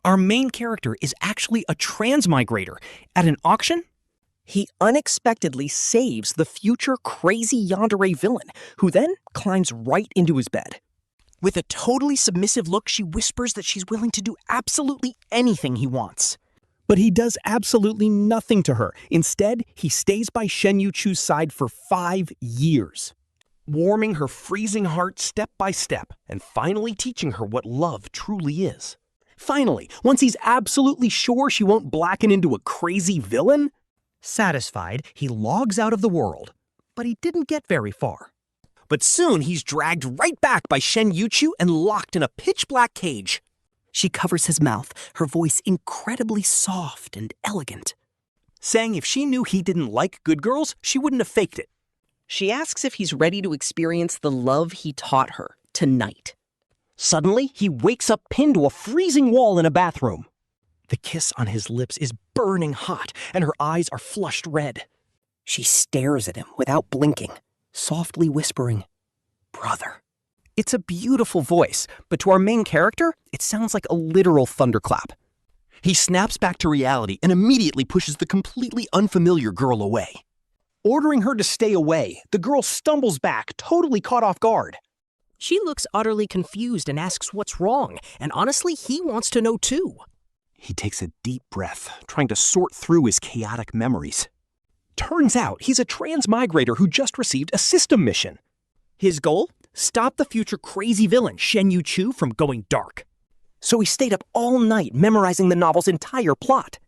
Our main character is actually a transmigrator. At an auction, he unexpectedly saves the future crazy yandere villain, who then climbs right into his bed. With a totally submissive look, she whispers that she's willing to do absolutely anything he wants. But he does absolutely nothing to her. Instead, he stays by Shen Youchu's side for 5 years, warming her freezing heart step by step and finally teaching her what love truly is. Finally, once he's absolutely sure she won't blacken into a crazy villain, satisfied, he logs out of the world. But he didn't get very far. But soon he's dragged right back by Shen Youchu and locked in a pitch-black cage. She covers his mouth, her voice incredibly soft and elegant, saying if she knew he didn't like good girls, she wouldn't have faked it. She asks if he's ready to experience the love he taught her tonight. Suddenly, he wakes up pinned to a freezing wall in a bathroom. The kiss on his lips is burning hot, and her eyes are flushed red. She stares at him without blinking, softly whispering, "Brother." It's a beautiful voice, but to our main character, it sounds like a literal thunderclap. He snaps back to reality and immediately pushes the completely unfamiliar girl away. Ordering her to stay away, the girl stumbles back, totally caught off guard. She looks utterly confused and asks what's wrong, and honestly, he wants to know too. He takes a deep breath, trying to sort through his chaotic memories. Turns out he's a transmigrator who just received a system mission. His goal? Stop the future crazy villain Shen Youchu from going dark. So he stayed up all night memorizing the novel's entire plot.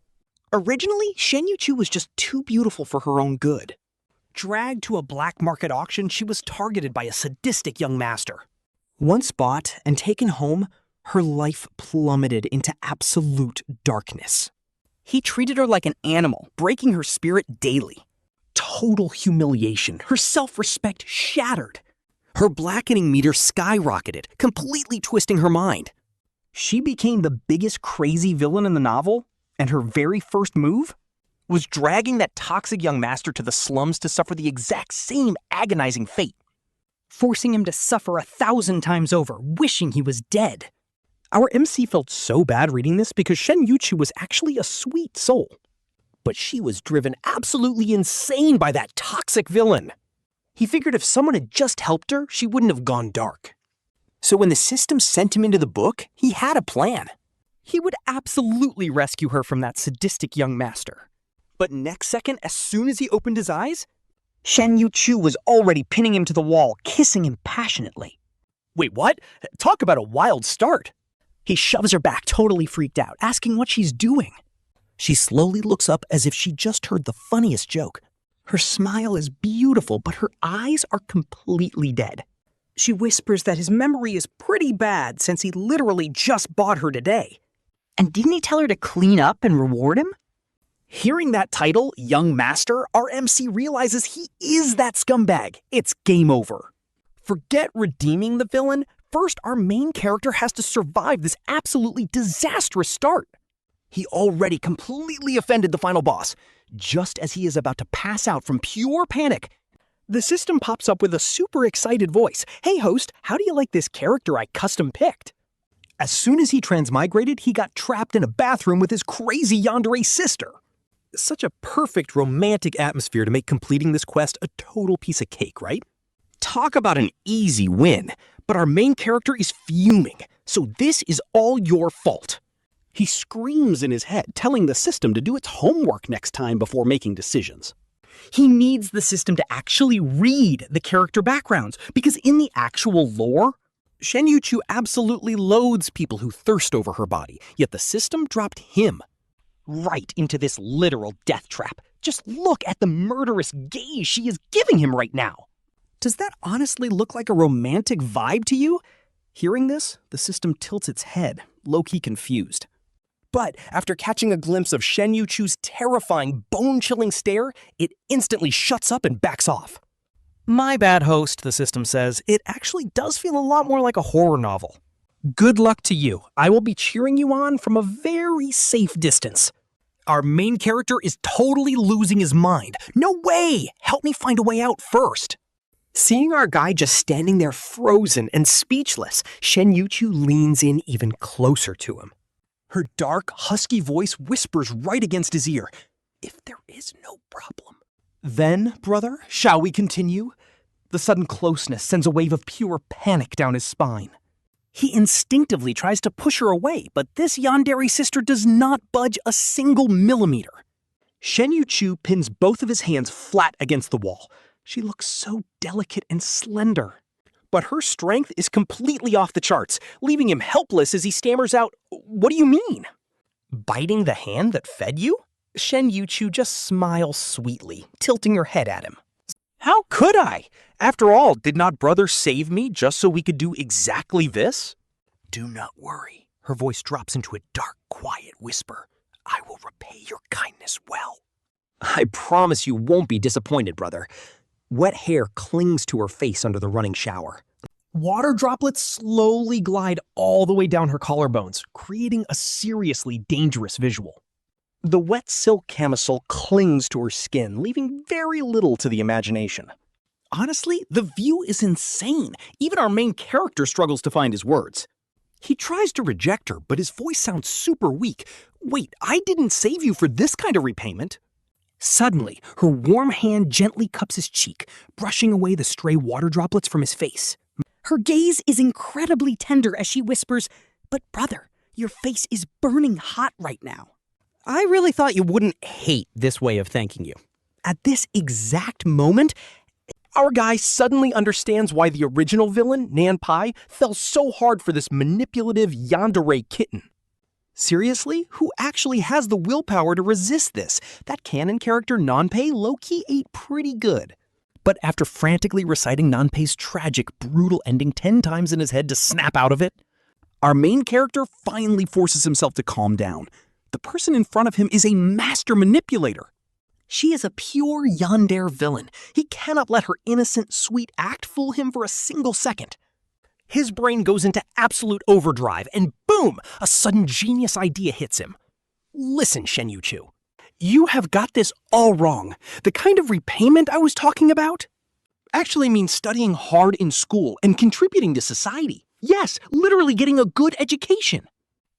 Originally, Shen Youchu was just too beautiful for her own good. Dragged to a black market auction, she was targeted by a sadistic young master. Once bought and taken home, her life plummeted into absolute darkness. He treated her like an animal, breaking her spirit daily. Total humiliation, her self-respect shattered. Her blackening meter skyrocketed, completely twisting her mind. She became the biggest crazy villain in the novel, and her very first move was dragging that toxic young master to the slums to suffer the exact same agonizing fate, forcing him to suffer 1,000 times over, wishing he was dead. Our MC felt so bad reading this because Shen Youchu was actually a sweet soul. But she was driven absolutely insane by that toxic villain. He figured if someone had just helped her, she wouldn't have gone dark. So when the system sent him into the book, he had a plan. He would absolutely rescue her from that sadistic young master. But next second, as soon as he opened his eyes, Shen Youchu was already pinning him to the wall, kissing him passionately. Wait, what? Talk about a wild start. He shoves her back, totally freaked out, asking what she's doing. She slowly looks up as if she just heard the funniest joke. Her smile is beautiful, but her eyes are completely dead. She whispers that his memory is pretty bad since he literally just bought her today. And didn't he tell her to clean up and reward him? Hearing that title, Young Master, our MC realizes he is that scumbag. It's game over. Forget redeeming the villain. First, our main character has to survive this absolutely disastrous start. He already completely offended the final boss. Just as he is about to pass out from pure panic, the system pops up with a super excited voice. "Hey host, how do you like this character I custom picked?" As soon as he transmigrated, he got trapped in a bathroom with his crazy yandere sister. Such a perfect romantic atmosphere to make completing this quest a total piece of cake, right? Talk about an easy win, but our main character is fuming, so this is all your fault. He screams in his head, telling the system to do its homework next time before making decisions. He needs the system to actually read the character backgrounds, because in the actual lore, Shen Youchu absolutely loathes people who thirst over her body, yet the system dropped him right into this literal death trap. Just look at the murderous gaze she is giving him right now. Does that honestly look like a romantic vibe to you? Hearing this, the system tilts its head, low-key confused. But after catching a glimpse of Shen Youchu's terrifying, bone-chilling stare, it instantly shuts up and backs off. My bad, host, the system says. It actually does feel a lot more like a horror novel. Good luck to you. I will be cheering you on from a very safe distance. Our main character is totally losing his mind. No way! Help me find a way out first. Seeing our guy just standing there frozen and speechless, Shen Youchu leans in even closer to him. Her dark, husky voice whispers right against his ear. If there is no problem. Then, brother, shall we continue? The sudden closeness sends a wave of pure panic down his spine. He instinctively tries to push her away, but this yandere sister does not budge a single millimeter. Shen Youchu pins both of his hands flat against the wall. She looks so delicate and slender. But her strength is completely off the charts, leaving him helpless as he stammers out, "What do you mean?" Biting the hand that fed you? Shen Youchu just smiles sweetly, tilting her head at him. How could I? After all, did not brother save me just so we could do exactly this? Do not worry. Her voice drops into a dark, quiet whisper. I will repay your kindness well. I promise you won't be disappointed, brother. Wet hair clings to her face under the running shower. Water droplets slowly glide all the way down her collarbones, creating a seriously dangerous visual. The wet silk camisole clings to her skin, leaving very little to the imagination. Honestly, the view is insane. Even our main character struggles to find his words. He tries to reject her, but his voice sounds super weak. Wait, I didn't save you for this kind of repayment. Suddenly, her warm hand gently cups his cheek, brushing away the stray water droplets from his face. Her gaze is incredibly tender as she whispers, "But brother, your face is burning hot right now." I really thought you wouldn't hate this way of thanking you. At this exact moment, our guy suddenly understands why the original villain, Nan Pei, fell so hard for this manipulative yandere kitten. Seriously? Who actually has the willpower to resist this? That canon character Nan Pei low-key ate pretty good. But after frantically reciting Nan Pei's tragic, brutal ending 10 times in his head to snap out of it, our main character finally forces himself to calm down. The person in front of him is a master manipulator. She is a pure yandere villain. He cannot let her innocent, sweet act fool him for a single second. His brain goes into absolute overdrive, and boom, a sudden genius idea hits him. Listen, Shen Youchu, you have got this all wrong. The kind of repayment I was talking about actually means studying hard in school and contributing to society. Yes, literally getting a good education.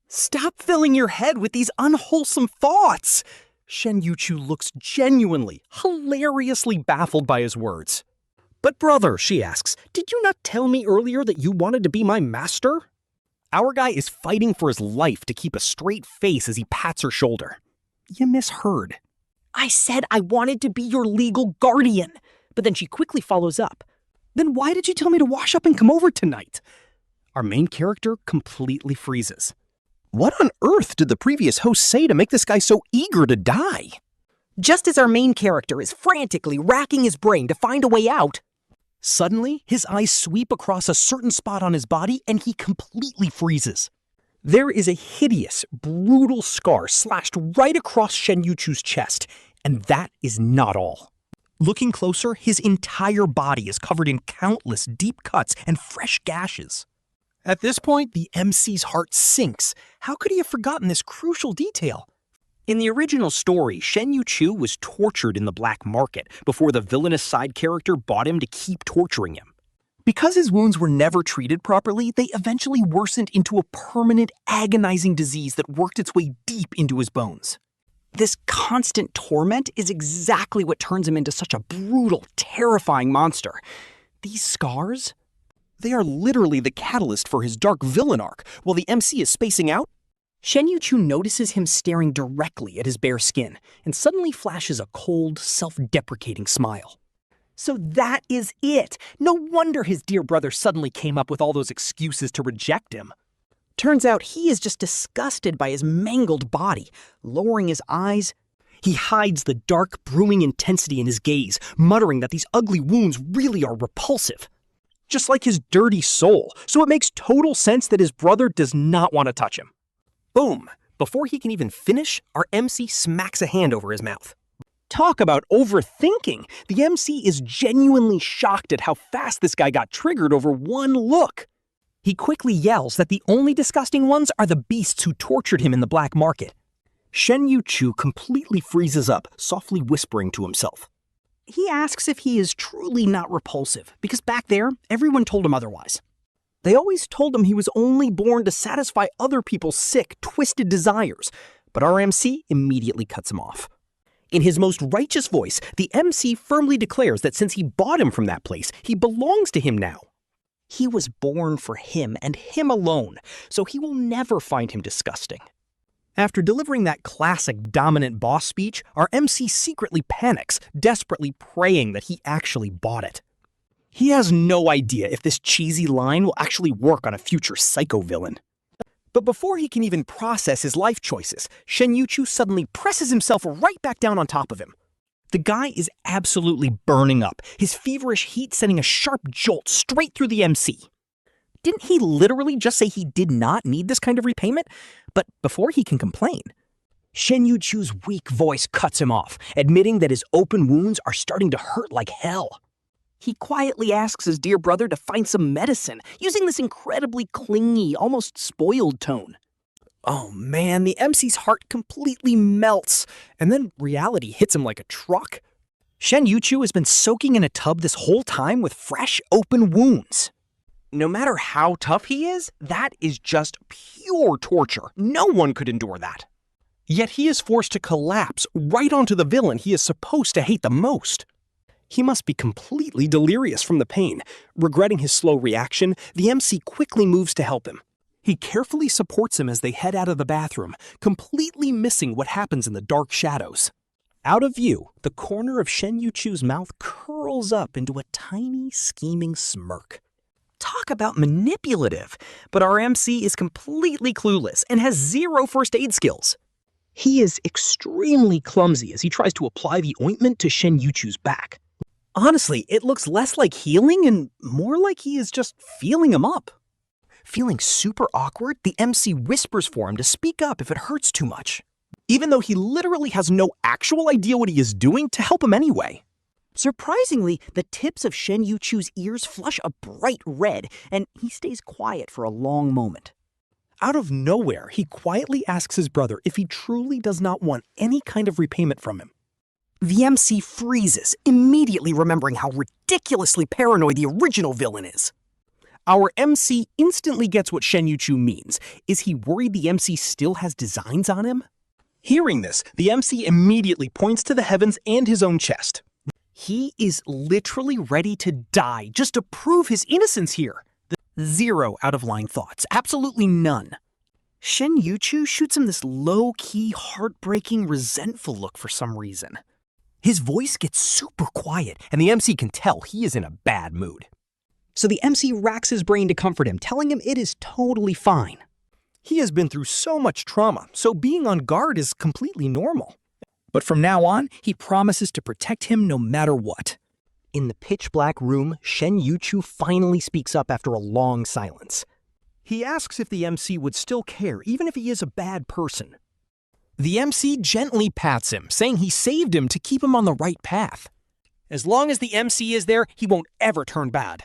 Stop filling your head with these unwholesome thoughts. Shen Youchu looks genuinely, hilariously baffled by his words. But brother, she asks, did you not tell me earlier that you wanted to be my master? Our guy is fighting for his life to keep a straight face as he pats her shoulder. You misheard. I said I wanted to be your legal guardian. But then she quickly follows up. Then why did you tell me to wash up and come over tonight? Our main character completely freezes. What on earth did the previous host say to make this guy so eager to die? Just as our main character is frantically racking his brain to find a way out, suddenly his eyes sweep across a certain spot on his body and he completely freezes. There is a hideous, brutal scar slashed right across Shen Youchu's chest, and that is not all. Looking closer, his entire body is covered in countless deep cuts and fresh gashes. At this point, the MC's heart sinks. How could he have forgotten this crucial detail? In the original story, Shen Youchu was tortured in the black market before the villainous side character bought him to keep torturing him. Because his wounds were never treated properly, they eventually worsened into a permanent, agonizing disease that worked its way deep into his bones. This constant torment is exactly what turns him into such a brutal, terrifying monster. These scars? They are literally the catalyst for his dark villain arc. While the MC is spacing out, Shen Youchu notices him staring directly at his bare skin and suddenly flashes a cold, self-deprecating smile. So that is it. No wonder his dear brother suddenly came up with all those excuses to reject him. Turns out he is just disgusted by his mangled body. Lowering his eyes, he hides the dark, brewing intensity in his gaze, muttering that these ugly wounds really are repulsive. Just like his dirty soul, so it makes total sense that his brother does not want to touch him. Boom! Before he can even finish, our MC smacks a hand over his mouth. Talk about overthinking! The MC is genuinely shocked at how fast this guy got triggered over one look. He quickly yells that the only disgusting ones are the beasts who tortured him in the black market. Shen Youchu completely freezes up, softly whispering to himself. He asks if he is truly not repulsive, because back there, everyone told him otherwise. They always told him he was only born to satisfy other people's sick, twisted desires, but our MC immediately cuts him off. In his most righteous voice, the MC firmly declares that since he bought him from that place, he belongs to him now. He was born for him and him alone, so he will never find him disgusting. After delivering that classic dominant boss speech, our MC secretly panics, desperately praying that he actually bought it. He has no idea if this cheesy line will actually work on a future psycho villain. But before he can even process his life choices, Shen Youchu suddenly presses himself right back down on top of him. The guy is absolutely burning up, his feverish heat sending a sharp jolt straight through the MC. Didn't he literally just say he did not need this kind of repayment? But before he can complain, Shen Yuchu's weak voice cuts him off, admitting that his open wounds are starting to hurt like hell. He quietly asks his dear brother to find some medicine, using this incredibly clingy, almost spoiled tone. Oh man, the MC's heart completely melts, and then reality hits him like a truck. Shen Youchu has been soaking in a tub this whole time with fresh, open wounds. No matter how tough he is, that is just pure torture. No one could endure that. Yet he is forced to collapse right onto the villain he is supposed to hate the most. He must be completely delirious from the pain. Regretting his slow reaction, the MC quickly moves to help him. He carefully supports him as they head out of the bathroom, completely missing what happens in the dark shadows. Out of view, the corner of Shen Yuchu's mouth curls up into a tiny, scheming smirk. Talk about manipulative, but our MC is completely clueless and has zero first aid skills. He is extremely clumsy as he tries to apply the ointment to Shen Yuchu's back. Honestly, it looks less like healing and more like he is just feeling him up. Feeling super awkward, the MC whispers for him to speak up if it hurts too much, even though he literally has no actual idea what he is doing to help him anyway. Surprisingly, the tips of Shen Yuchu's ears flush a bright red, and he stays quiet for a long moment. Out of nowhere, he quietly asks his brother if he truly does not want any kind of repayment from him. The MC freezes, immediately remembering how ridiculously paranoid the original villain is. Our MC instantly gets what Shen Youchu means. Is he worried the MC still has designs on him? Hearing this, the MC immediately points to the heavens and his own chest. He is literally ready to die just to prove his innocence here. Zero out-of-line thoughts, absolutely none. Shen Youchu shoots him this low-key, heartbreaking, resentful look for some reason. His voice gets super quiet, and the MC can tell he is in a bad mood. So the MC racks his brain to comfort him, telling him it is totally fine. He has been through so much trauma, so being on guard is completely normal. But from now on, he promises to protect him no matter what. In the pitch-black room, Shen Youchu finally speaks up after a long silence. He asks if the MC would still care, even if he is a bad person. The MC gently pats him, saying he saved him to keep him on the right path. As long as the MC is there, he won't ever turn bad.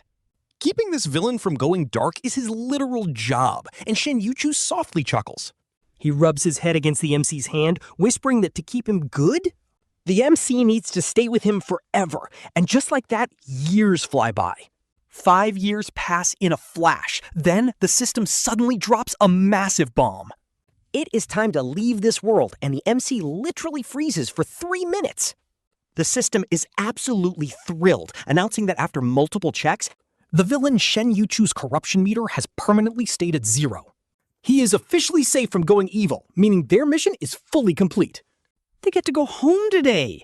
Keeping this villain from going dark is his literal job, and Shen Youchu softly chuckles. He rubs his head against the MC's hand, whispering that to keep him good, the MC needs to stay with him forever, and just like that, years fly by. 5 years pass in a flash, then the system suddenly drops a massive bomb. It is time to leave this world, and the MC literally freezes for 3 minutes. The system is absolutely thrilled, announcing that after multiple checks, the villain Shen Yuchu's corruption meter has permanently stayed at 0. He is officially safe from going evil, meaning their mission is fully complete. They get to go home today.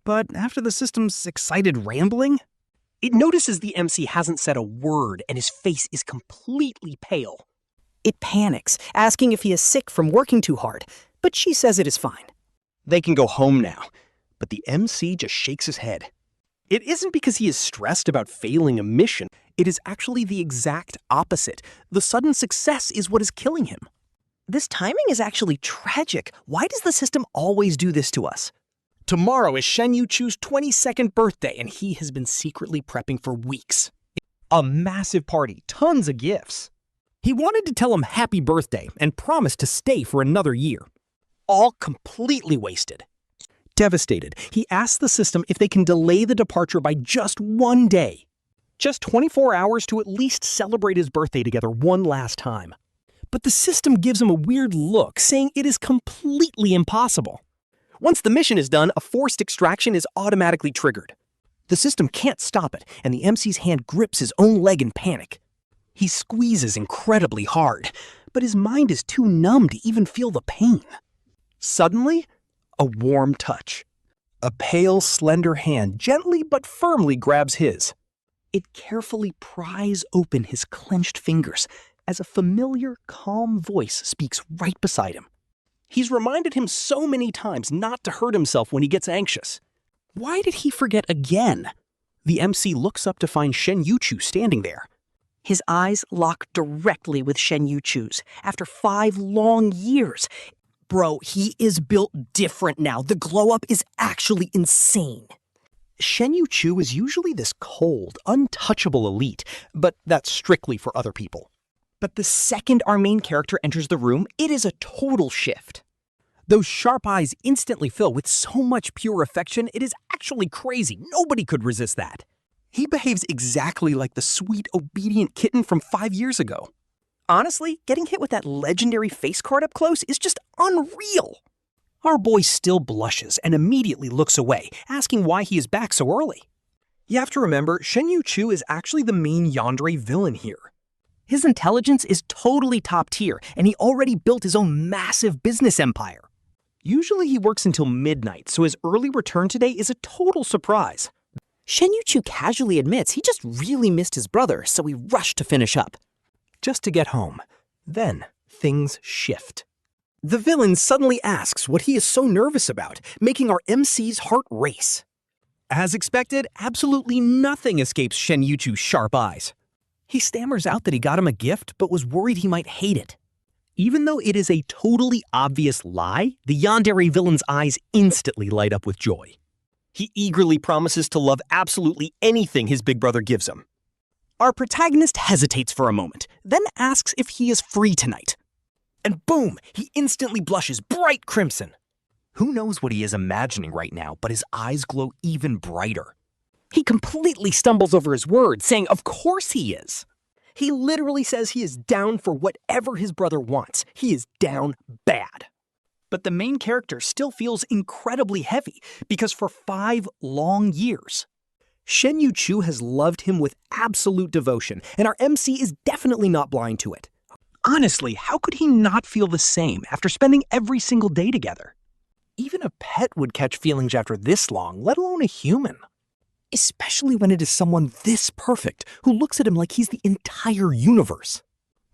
But after the system's excited rambling, it notices the MC hasn't said a word and his face is completely pale. It panics, asking if he is sick from working too hard, but she says it is fine. They can go home now, but the MC just shakes his head. It isn't because he is stressed about failing a mission. It is actually the exact opposite. The sudden success is what is killing him. This timing is actually tragic. Why does the system always do this to us? Tomorrow is Shen Yuchu's 22nd birthday, and he has been secretly prepping for weeks. A massive party, tons of gifts. He wanted to tell him happy birthday and promised to stay for another year. All completely wasted. Devastated, he asks the system if they can delay the departure by just 1 day. Just 24 hours to at least celebrate his birthday together one last time. But the system gives him a weird look, saying it is completely impossible. Once the mission is done, a forced extraction is automatically triggered. The system can't stop it, and the MC's hand grips his own leg in panic. He squeezes incredibly hard, but his mind is too numb to even feel the pain. Suddenly, a warm touch. A pale, slender hand gently but firmly grabs his. It carefully pries open his clenched fingers as a familiar, calm voice speaks right beside him. He's reminded him so many times not to hurt himself when he gets anxious. Why did he forget again? The MC looks up to find Shen Youchu standing there. His eyes lock directly with Shen Youchu's after 5 long years. Bro, he is built different now. The glow-up is actually insane. Shen Youchu is usually this cold, untouchable elite, but that's strictly for other people. But the second our main character enters the room, it is a total shift. Those sharp eyes instantly fill with so much pure affection, it is actually crazy. Nobody could resist that. He behaves exactly like the sweet, obedient kitten from 5 years ago. Honestly, getting hit with that legendary face card up close is just unreal. Our boy still blushes and immediately looks away, asking why he is back so early. You have to remember, Shen Youchu is actually the main yandere villain here. His intelligence is totally top tier, and he already built his own massive business empire. Usually he works until midnight, so his early return today is a total surprise. Shen Youchu casually admits he just really missed his brother, so he rushed to finish up. Just to get home. Then, things shift. The villain suddenly asks what he is so nervous about, making our MC's heart race. As expected, absolutely nothing escapes Shen Youchu's sharp eyes. He stammers out that he got him a gift, but was worried he might hate it. Even though it is a totally obvious lie, the yandere villain's eyes instantly light up with joy. He eagerly promises to love absolutely anything his big brother gives him. Our protagonist hesitates for a moment, then asks if he is free tonight. And boom, he instantly blushes bright crimson. Who knows what he is imagining right now, but his eyes glow even brighter. He completely stumbles over his words, saying of course he is. He literally says he is down for whatever his brother wants. He is down bad. But the main character still feels incredibly heavy because for 5 long years, Shen Youchu has loved him with absolute devotion, and our MC is definitely not blind to it. Honestly, how could he not feel the same after spending every single day together? Even a pet would catch feelings after this long, let alone a human. Especially when it is someone this perfect who looks at him like he's the entire universe.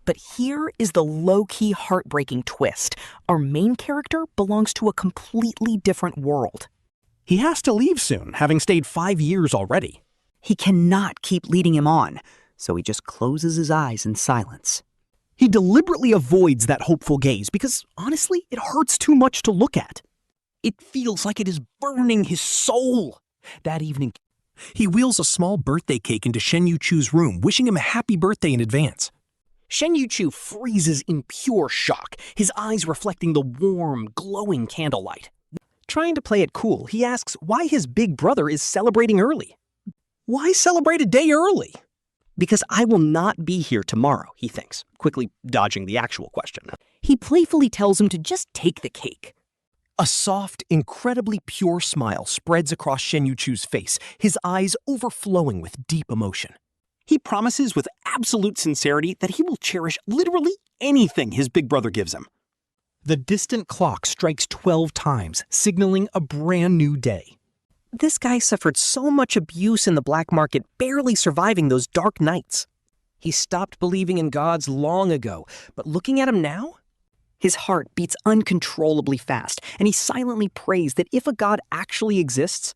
But here is the low-key heartbreaking twist. Our main character belongs to a completely different world. He has to leave soon, having stayed 5 years already. He cannot keep leading him on, so he just closes his eyes in silence. He deliberately avoids that hopeful gaze because, honestly, it hurts too much to look at. It feels like it is burning his soul. That evening, he wheels a small birthday cake into Shen Youchu's room, wishing him a happy birthday in advance. Shen Youchu freezes in pure shock, his eyes reflecting the warm, glowing candlelight. Trying to play it cool, he asks why his big brother is celebrating early. Why celebrate a day early? Because I will not be here tomorrow, he thinks, quickly dodging the actual question. He playfully tells him to just take the cake. A soft, incredibly pure smile spreads across Shen Youchu's face, his eyes overflowing with deep emotion. He promises with absolute sincerity that he will cherish literally anything his big brother gives him. The distant clock strikes 12 times, signaling a brand new day. This guy suffered so much abuse in the black market, barely surviving those dark nights. He stopped believing in gods long ago, but looking at him now, his heart beats uncontrollably fast, and he silently prays that if a god actually exists,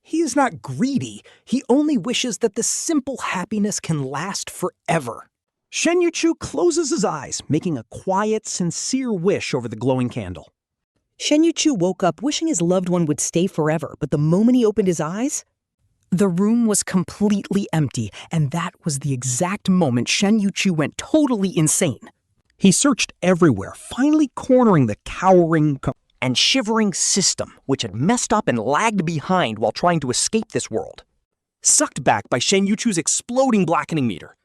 he is not greedy, he only wishes that the simple happiness can last forever. Shen Youchu closes his eyes, making a quiet, sincere wish over the glowing candle. Shen Youchu woke up wishing his loved one would stay forever, but the moment he opened his eyes, the room was completely empty, and that was the exact moment Shen Youchu went totally insane. He searched everywhere, finally cornering the cowering and shivering system, which had messed up and lagged behind while trying to escape this world. sucked back by Shen Yuchu's exploding blackening meter.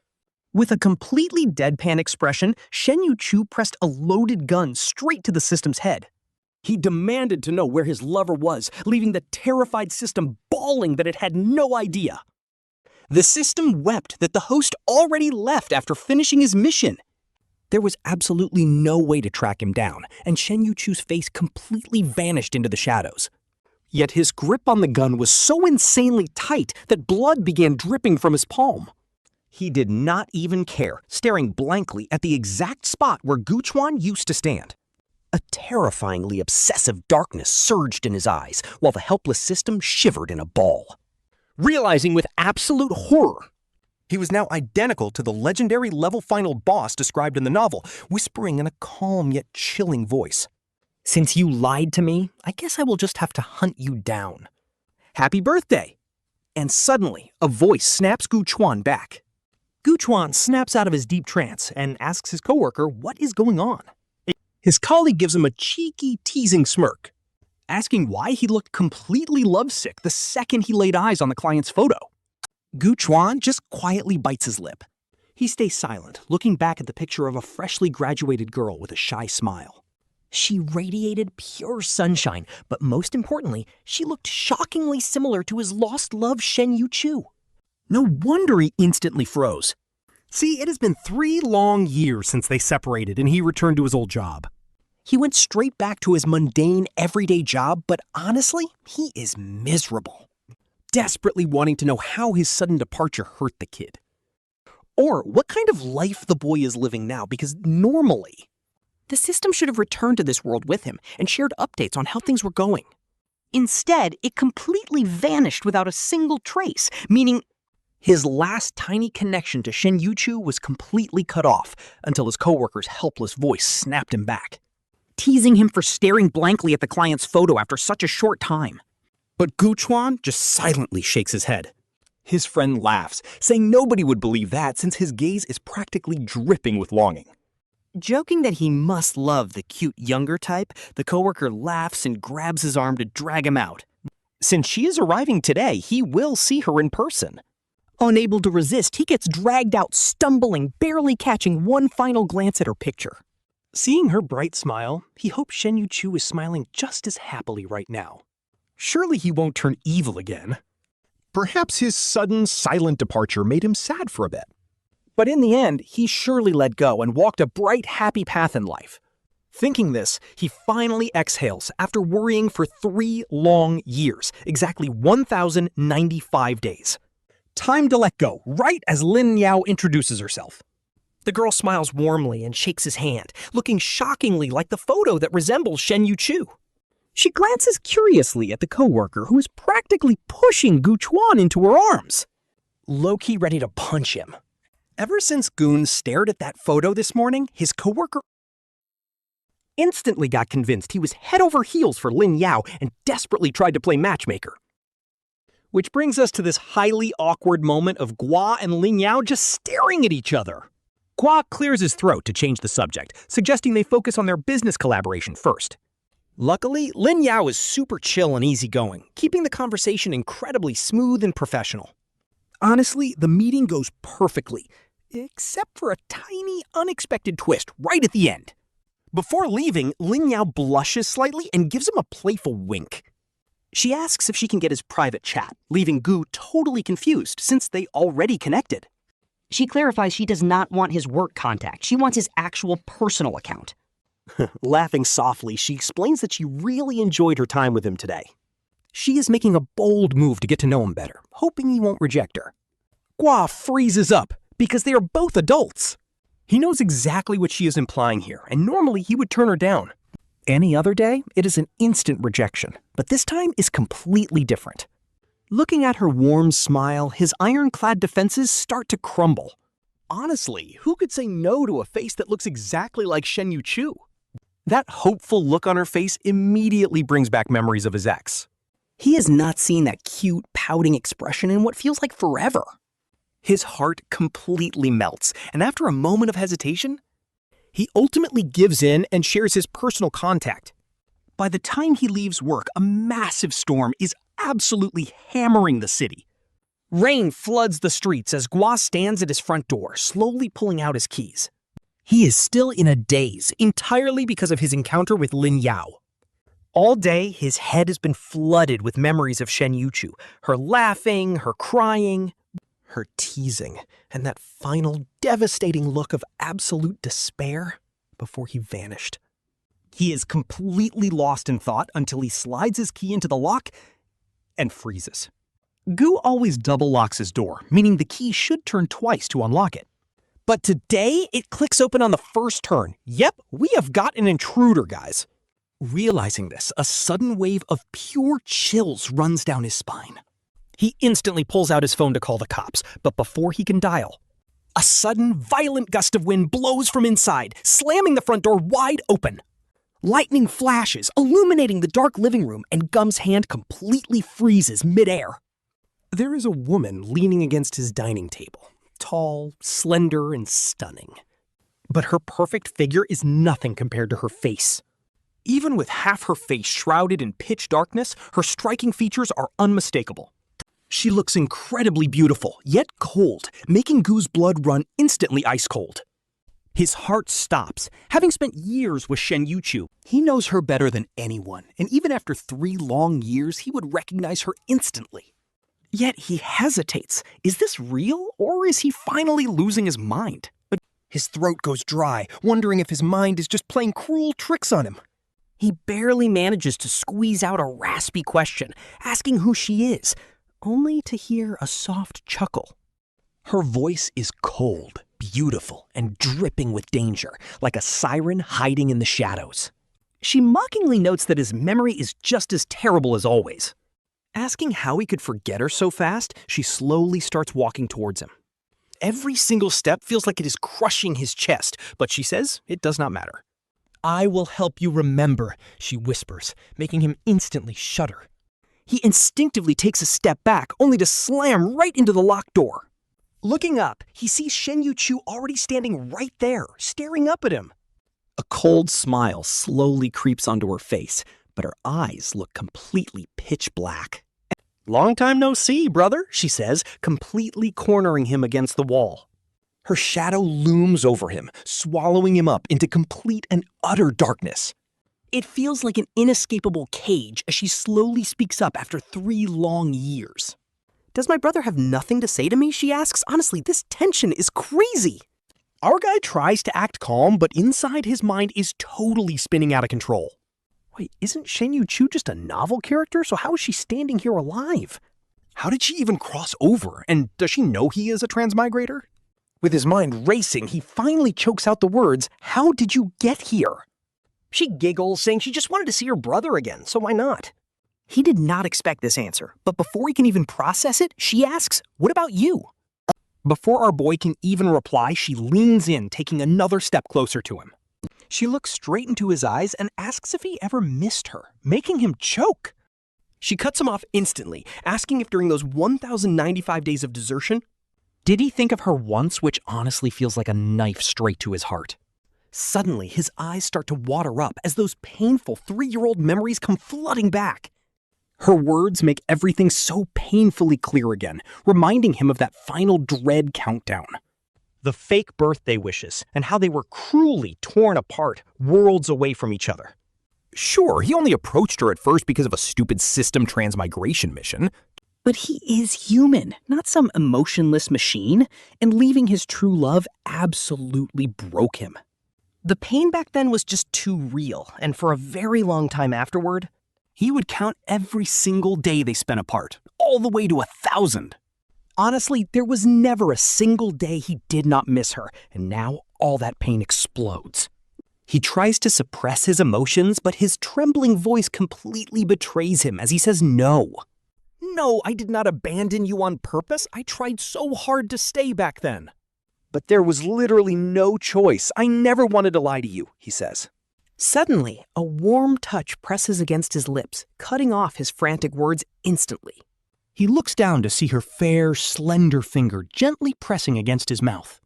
With a completely deadpan expression, Shen Youchu pressed a loaded gun straight to the system's head. He demanded to know where his lover was, leaving the terrified system bawling that it had no idea. The system wept that the host already left after finishing his mission. There was absolutely no way to track him down, and Shen Yuchu's face completely vanished into the shadows. Yet his grip on the gun was so insanely tight that blood began dripping from his palm. He did not even care, staring blankly at the exact spot where Gu Chuan used to stand. A terrifyingly obsessive darkness surged in his eyes, while the helpless system shivered in a ball. Realizing with absolute horror, he was now identical to the legendary level final boss described in the novel, whispering in a calm yet chilling voice. "Since you lied to me, I guess I will just have to hunt you down. Happy birthday!" And suddenly, a voice snaps Gu Chuan back. Gu Chuan snaps out of his deep trance and asks his coworker what is going on. His colleague gives him a cheeky, teasing smirk, asking why he looked completely lovesick the second he laid eyes on the client's photo. Gu Chuan just quietly bites his lip. He stays silent, looking back at the picture of a freshly graduated girl with a shy smile. She radiated pure sunshine, but most importantly, she looked shockingly similar to his lost love Shen Youchu. No wonder he instantly froze. See, it has been 3 long years since they separated and he returned to his old job. He went straight back to his mundane, everyday job, but honestly, he is miserable. Desperately wanting to know how his sudden departure hurt the kid. Or what kind of life the boy is living now, because normally, the system should have returned to this world with him and shared updates on how things were going. Instead, it completely vanished without a single trace, meaning his last tiny connection to Shen Youchu was completely cut off until his coworker's helpless voice snapped him back, teasing him for staring blankly at the client's photo after such a short time. But Gu Chuan just silently shakes his head. His friend laughs, saying nobody would believe that since his gaze is practically dripping with longing. Joking that he must love the cute younger type, the coworker laughs and grabs his arm to drag him out. Since she is arriving today, he will see her in person. Unable to resist, he gets dragged out, stumbling, barely catching one final glance at her picture. Seeing her bright smile, he hopes Shen Youchu is smiling just as happily right now. Surely he won't turn evil again. Perhaps his sudden, silent departure made him sad for a bit. But in the end, he surely let go and walked a bright, happy path in life. Thinking this, he finally exhales after worrying for 3 long years, exactly 1,095 days. Time to let go, right as Lin Yao introduces herself. The girl smiles warmly and shakes his hand, looking shockingly like the photo that resembles Shen Youchu. She glances curiously at the coworker who is practically pushing Gu Chuan into her arms, low-key ready to punch him. Ever since Goon stared at that photo this morning, his coworker instantly got convinced he was head over heels for Lin Yao and desperately tried to play matchmaker. Which brings us to this highly awkward moment of Gua and Lin Yao just staring at each other. Gua clears his throat to change the subject, suggesting they focus on their business collaboration first. Luckily, Lin Yao is super chill and easygoing, keeping the conversation incredibly smooth and professional. Honestly, the meeting goes perfectly, except for a tiny, unexpected twist right at the end. Before leaving, Lin Yao blushes slightly and gives him a playful wink. She asks if she can get his private chat, leaving Gu totally confused since they already connected. She clarifies she does not want his work contact. She wants his actual personal account. Laughing softly, she explains that she really enjoyed her time with him today. She is making a bold move to get to know him better, hoping he won't reject her. Gua freezes up because they are both adults. He knows exactly what she is implying here, and normally he would turn her down. Any other day, it is an instant rejection, but this time is completely different. Looking at her warm smile, his ironclad defenses start to crumble. Honestly, who could say no to a face that looks exactly like Shen Youchu? That hopeful look on her face immediately brings back memories of his ex. He has not seen that cute, pouting expression in what feels like forever. His heart completely melts, and after a moment of hesitation, he ultimately gives in and shares his personal contact. By the time he leaves work, a massive storm is absolutely hammering the city. Rain floods the streets as Gua stands at his front door, slowly pulling out his keys. He is still in a daze, entirely because of his encounter with Lin Yao. All day, his head has been flooded with memories of Shen Youchu, her laughing, her crying, her teasing, and that final devastating look of absolute despair before he vanished. He is completely lost in thought until he slides his key into the lock and freezes. Gu always double locks his door, meaning the key should turn twice to unlock it. But today, it clicks open on the first turn. Yep, we have got an intruder, guys. Realizing this, a sudden wave of pure chills runs down his spine. He instantly pulls out his phone to call the cops, but before he can dial, a sudden, violent gust of wind blows from inside, slamming the front door wide open. Lightning flashes, illuminating the dark living room, and Gum's hand completely freezes midair. There is a woman leaning against his dining table, tall, slender, and stunning. But her perfect figure is nothing compared to her face. Even with half her face shrouded in pitch darkness, her striking features are unmistakable. She looks incredibly beautiful, yet cold, making Gu's blood run instantly ice cold. His heart stops. Having spent years with Shen Youchu, he knows her better than anyone, and even after 3 long years, he would recognize her instantly. Yet he hesitates. Is this real, or is he finally losing his mind? His throat goes dry, wondering if his mind is just playing cruel tricks on him. He barely manages to squeeze out a raspy question, asking who she is, only to hear a soft chuckle. Her voice is cold, beautiful, and dripping with danger, like a siren hiding in the shadows. She mockingly notes that his memory is just as terrible as always. Asking how he could forget her so fast, she slowly starts walking towards him. Every single step feels like it is crushing his chest, but she says it does not matter. "I will help you remember," she whispers, making him instantly shudder. He instinctively takes a step back, only to slam right into the locked door. Looking up, he sees Shen Youchu already standing right there, staring up at him. A cold smile slowly creeps onto her face, but her eyes look completely pitch black. "Long time no see, brother," she says, completely cornering him against the wall. Her shadow looms over him, swallowing him up into complete and utter darkness. It feels like an inescapable cage as she slowly speaks up after 3 long years. "Does my brother have nothing to say to me?" she asks. Honestly, this tension is crazy. Our guy tries to act calm, but inside his mind is totally spinning out of control. Wait, isn't Shen Youchu just a novel character? So how is she standing here alive? How did she even cross over? And does she know he is a transmigrator? With his mind racing, he finally chokes out the words, "How did you get here?" She giggles, saying she just wanted to see her brother again, so why not? He did not expect this answer, but before he can even process it, she asks, "What about you?" Before our boy can even reply, she leans in, taking another step closer to him. She looks straight into his eyes and asks if he ever missed her, making him choke. She cuts him off instantly, asking if during those 1,095 days of desertion, did he think of her once, which honestly feels like a knife straight to his heart. Suddenly, his eyes start to water up as those painful 3-year-old memories come flooding back. Her words make everything so painfully clear again, reminding him of that final dread countdown. The fake birthday wishes, and how they were cruelly torn apart, worlds away from each other. Sure, he only approached her at first because of a stupid system transmigration mission. But he is human, not some emotionless machine, and leaving his true love absolutely broke him. The pain back then was just too real, and for a very long time afterward, he would count every single day they spent apart, all the way to 1,000. Honestly, there was never a single day he did not miss her, and now all that pain explodes. He tries to suppress his emotions, but his trembling voice completely betrays him as he says no. "No, I did not abandon you on purpose. I tried so hard to stay back then. But there was literally no choice. I never wanted to lie to you," he says. Suddenly, a warm touch presses against his lips, cutting off his frantic words instantly. He looks down to see her fair, slender finger gently pressing against his mouth.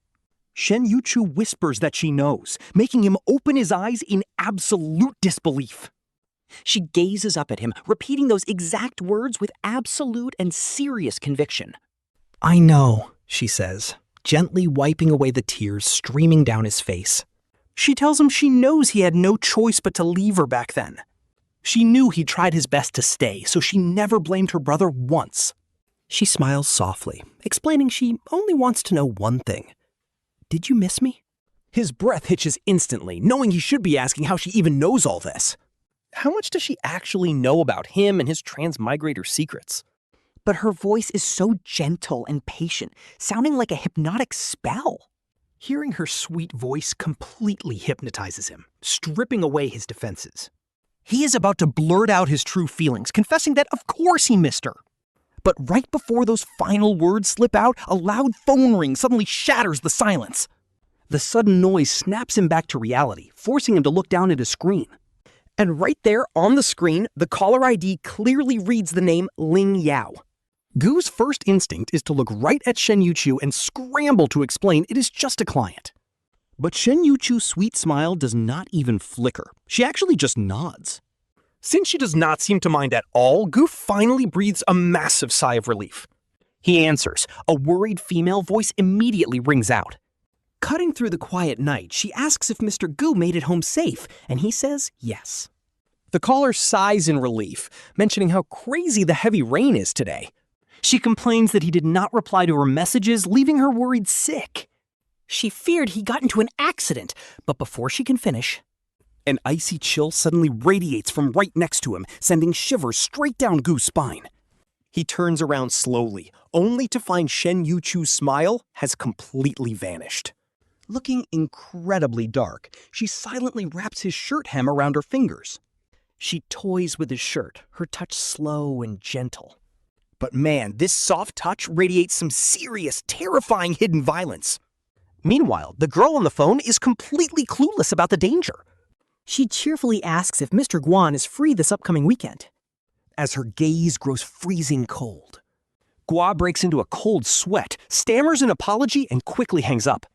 Shen Youchu whispers that she knows, making him open his eyes in absolute disbelief. She gazes up at him, repeating those exact words with absolute and serious conviction. I know, she says, gently wiping away the tears streaming down his face. She tells him she knows he had no choice but to leave her back then. She knew he tried his best to stay, so she never blamed her brother once. She smiles softly, explaining she only wants to know one thing. Did you miss me? His breath hitches instantly, knowing he should be asking how she even knows all this. How much does she actually know about him and his transmigrator secrets? But her voice is so gentle and patient, sounding like a hypnotic spell. Hearing her sweet voice completely hypnotizes him, stripping away his defenses. He is about to blurt out his true feelings, confessing that of course he missed her. But right before those final words slip out, a loud phone ring suddenly shatters the silence. The sudden noise snaps him back to reality, forcing him to look down at his screen. And right there on the screen, the caller ID clearly reads the name Ling Yao. Gu's first instinct is to look right at Shen Youchu and scramble to explain it is just a client. But Shen Youchu's sweet smile does not even flicker. She actually just nods. Since she does not seem to mind at all, Gu finally breathes a massive sigh of relief. He answers. A worried female voice immediately rings out. Cutting through the quiet night, she asks if Mr. Gu made it home safe, and he says yes. The caller sighs in relief, mentioning how crazy the heavy rain is today. She complains that he did not reply to her messages, leaving her worried sick. She feared he got into an accident, but before she can finish, an icy chill suddenly radiates from right next to him, sending shivers straight down Gu's spine. He turns around slowly, only to find Shen Youchu's smile has completely vanished. Looking incredibly dark, she silently wraps his shirt hem around her fingers. She toys with his shirt, her touch slow and gentle. But man, this soft touch radiates some serious, terrifying hidden violence. Meanwhile, the girl on the phone is completely clueless about the danger. She cheerfully asks if Mr. Guan is free this upcoming weekend. As her gaze grows freezing cold, Gua breaks into a cold sweat, stammers an apology, and quickly hangs up.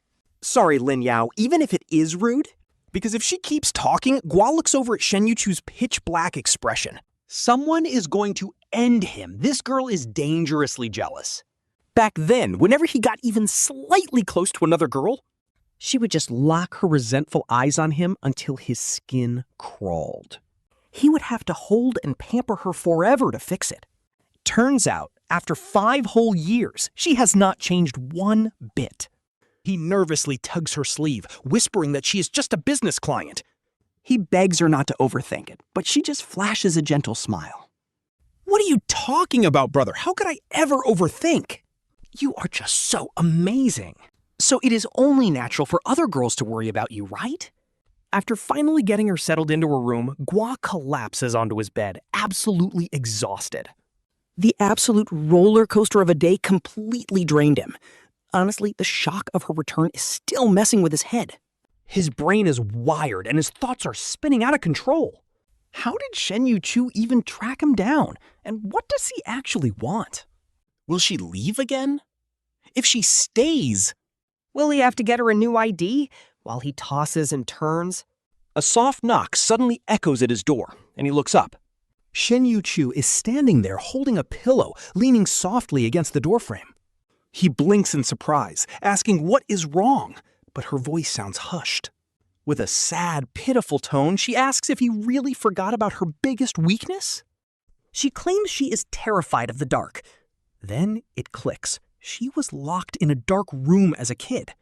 Sorry, Lin Yao, even if it is rude, because if she keeps talking, Gua looks over at Shen Youchu's pitch black expression. Someone is going to end him. This girl is dangerously jealous. Back then, whenever he got even slightly close to another girl, she would just lock her resentful eyes on him until his skin crawled. He would have to hold and pamper her forever to fix it. Turns out, after 5 whole years, she has not changed one bit. He nervously tugs her sleeve, whispering that she is just a business client. He begs her not to overthink it, but she just flashes a gentle smile. What are you talking about, brother? How could I ever overthink? You are just so amazing. So it is only natural for other girls to worry about you, right? After finally getting her settled into her room, Gua collapses onto his bed, absolutely exhausted. The absolute roller coaster of a day completely drained him. Honestly, the shock of her return is still messing with his head. His brain is wired and his thoughts are spinning out of control. How did Shen Youchu even track him down? And what does he actually want? Will she leave again? If she stays, will he have to get her a new ID while he tosses and turns? A soft knock suddenly echoes at his door, and he looks up. Shen Youchu is standing there holding a pillow, leaning softly against the doorframe. He blinks in surprise, asking what is wrong, but her voice sounds hushed. With a sad, pitiful tone, she asks if he really forgot about her biggest weakness. She claims she is terrified of the dark. Then it clicks. She was locked in a dark room as a kid.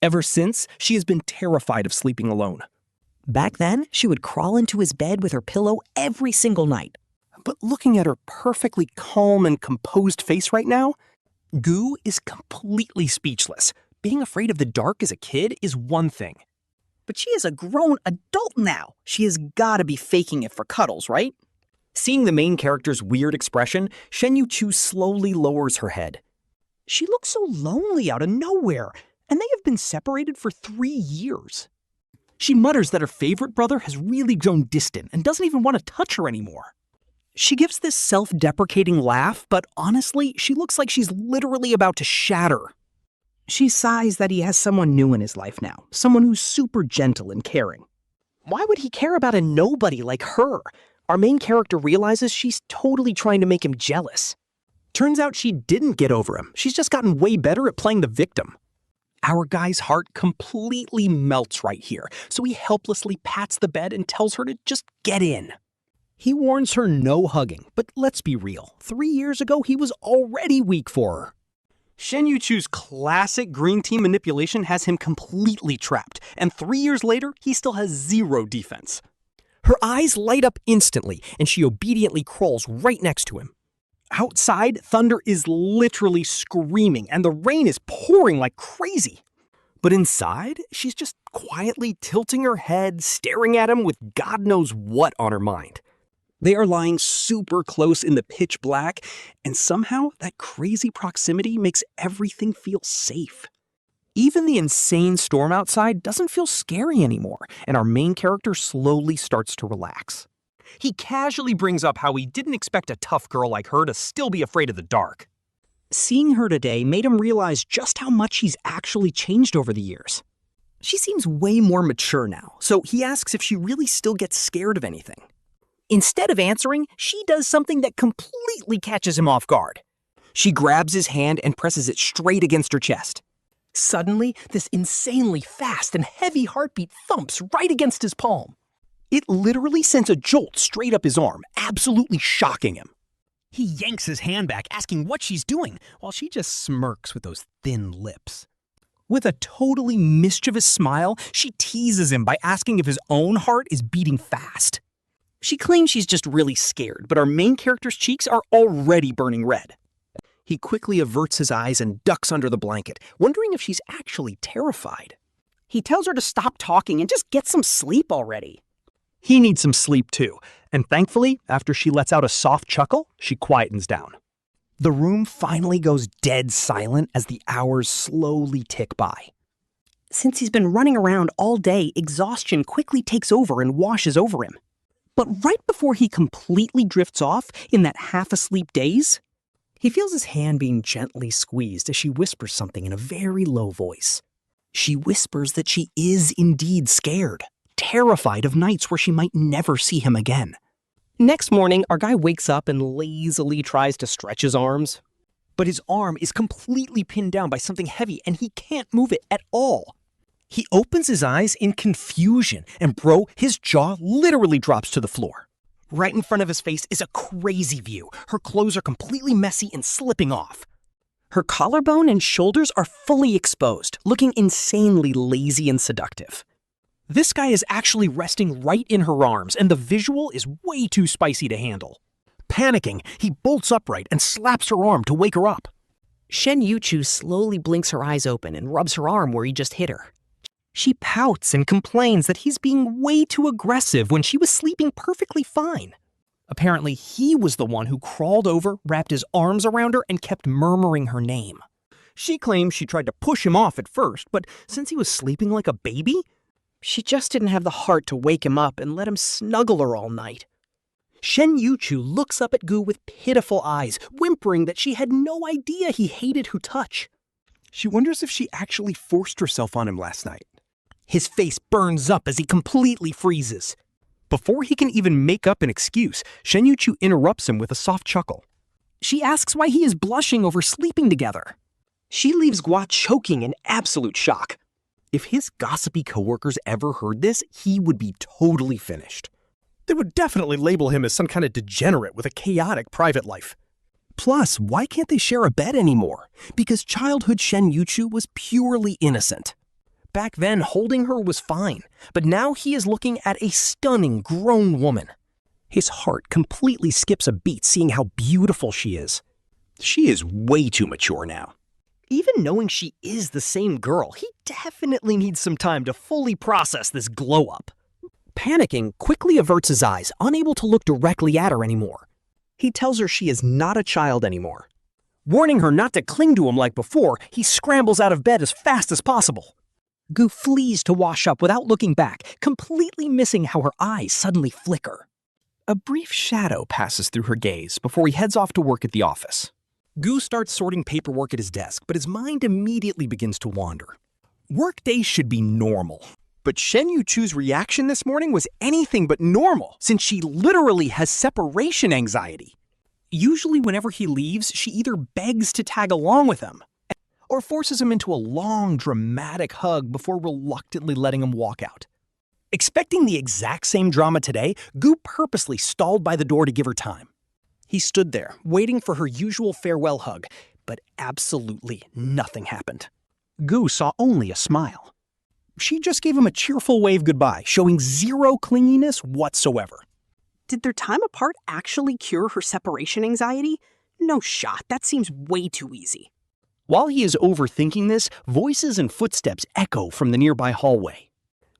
Ever since, she has been terrified of sleeping alone. Back then, she would crawl into his bed with her pillow every single night. But looking at her perfectly calm and composed face right now, Gu is completely speechless. Being afraid of the dark as a kid is one thing. But she is a grown adult now. She has gotta be faking it for cuddles, right? Seeing the main character's weird expression, Shen Youchu slowly lowers her head. She looks so lonely out of nowhere, and they have been separated for 3 years. She mutters that her favorite brother has really grown distant and doesn't even want to touch her anymore. She gives this self-deprecating laugh, but honestly, she looks like she's literally about to shatter. She sighs that he has someone new in his life now, someone who's super gentle and caring. Why would he care about a nobody like her? Our main character realizes she's totally trying to make him jealous. Turns out she didn't get over him. She's just gotten way better at playing the victim. Our guy's heart completely melts right here, so he helplessly pats the bed and tells her to just get in. He warns her no hugging, but let's be real. 3 years ago, he was already weak for her. Shen Youchu's classic green team manipulation has him completely trapped, and 3 years later, he still has zero defense. Her eyes light up instantly, and she obediently crawls right next to him. Outside, thunder is literally screaming, and the rain is pouring like crazy. But inside, she's just quietly tilting her head, staring at him with God knows what on her mind. They are lying super close in the pitch black, and somehow that crazy proximity makes everything feel safe. Even the insane storm outside doesn't feel scary anymore, and our main character slowly starts to relax. He casually brings up how he didn't expect a tough girl like her to still be afraid of the dark. Seeing her today made him realize just how much she's actually changed over the years. She seems way more mature now, so he asks if she really still gets scared of anything. Instead of answering, she does something that completely catches him off guard. She grabs his hand and presses it straight against her chest. Suddenly, this insanely fast and heavy heartbeat thumps right against his palm. It literally sends a jolt straight up his arm, absolutely shocking him. He yanks his hand back, asking what she's doing, while she just smirks with those thin lips. With a totally mischievous smile, she teases him by asking if his own heart is beating fast. She claims she's just really scared, but our main character's cheeks are already burning red. He quickly averts his eyes and ducks under the blanket, wondering if she's actually terrified. He tells her to stop talking and just get some sleep already. He needs some sleep too, and thankfully, after she lets out a soft chuckle, she quietens down. The room finally goes dead silent as the hours slowly tick by. Since he's been running around all day, exhaustion quickly takes over and washes over him. But right before he completely drifts off in that half-asleep daze, he feels his hand being gently squeezed as she whispers something in a very low voice. She whispers that she is indeed scared, terrified of nights where she might never see him again. Next morning, our guy wakes up and lazily tries to stretch his arms. But his arm is completely pinned down by something heavy and he can't move it at all. He opens his eyes in confusion, and bro, his jaw literally drops to the floor. Right in front of his face is a crazy view. Her clothes are completely messy and slipping off. Her collarbone and shoulders are fully exposed, looking insanely lazy and seductive. This guy is actually resting right in her arms, and the visual is way too spicy to handle. Panicking, he bolts upright and slaps her arm to wake her up. Shen Youchu slowly blinks her eyes open and rubs her arm where he just hit her. She pouts and complains that he's being way too aggressive when she was sleeping perfectly fine. Apparently, he was the one who crawled over, wrapped his arms around her, and kept murmuring her name. She claims she tried to push him off at first, but since he was sleeping like a baby, she just didn't have the heart to wake him up and let him snuggle her all night. Shen Youchu looks up at Gu with pitiful eyes, whimpering that she had no idea he hated her touch. She wonders if she actually forced herself on him last night. His face burns up as he completely freezes. Before he can even make up an excuse, Shen Youchu interrupts him with a soft chuckle. She asks why he is blushing over sleeping together. She leaves Gua choking in absolute shock. If his gossipy coworkers ever heard this, he would be totally finished. They would definitely label him as some kind of degenerate with a chaotic private life. Plus, why can't they share a bed anymore? Because childhood Shen Youchu was purely innocent. Back then, holding her was fine, but now he is looking at a stunning grown woman. His heart completely skips a beat seeing how beautiful she is. She is way too mature now. Even knowing she is the same girl, he definitely needs some time to fully process this glow-up. Panicking, quickly averts his eyes, unable to look directly at her anymore. He tells her she is not a child anymore. Warning her not to cling to him like before, he scrambles out of bed as fast as possible. Gu flees to wash up without looking back, completely missing how her eyes suddenly flicker. A brief shadow passes through her gaze before he heads off to work at the office. Gu starts sorting paperwork at his desk, but his mind immediately begins to wander. Workdays should be normal. But Shen Youchu's reaction this morning was anything but normal, since she literally has separation anxiety. Usually whenever he leaves, she either begs to tag along with him, or forces him into a long, dramatic hug before reluctantly letting him walk out. Expecting the exact same drama today, Gu purposely stalled by the door to give her time. He stood there, waiting for her usual farewell hug, but absolutely nothing happened. Gu saw only a smile. She just gave him a cheerful wave goodbye, showing zero clinginess whatsoever. Did their time apart actually cure her separation anxiety? No shot, that seems way too easy. While he is overthinking this, voices and footsteps echo from the nearby hallway.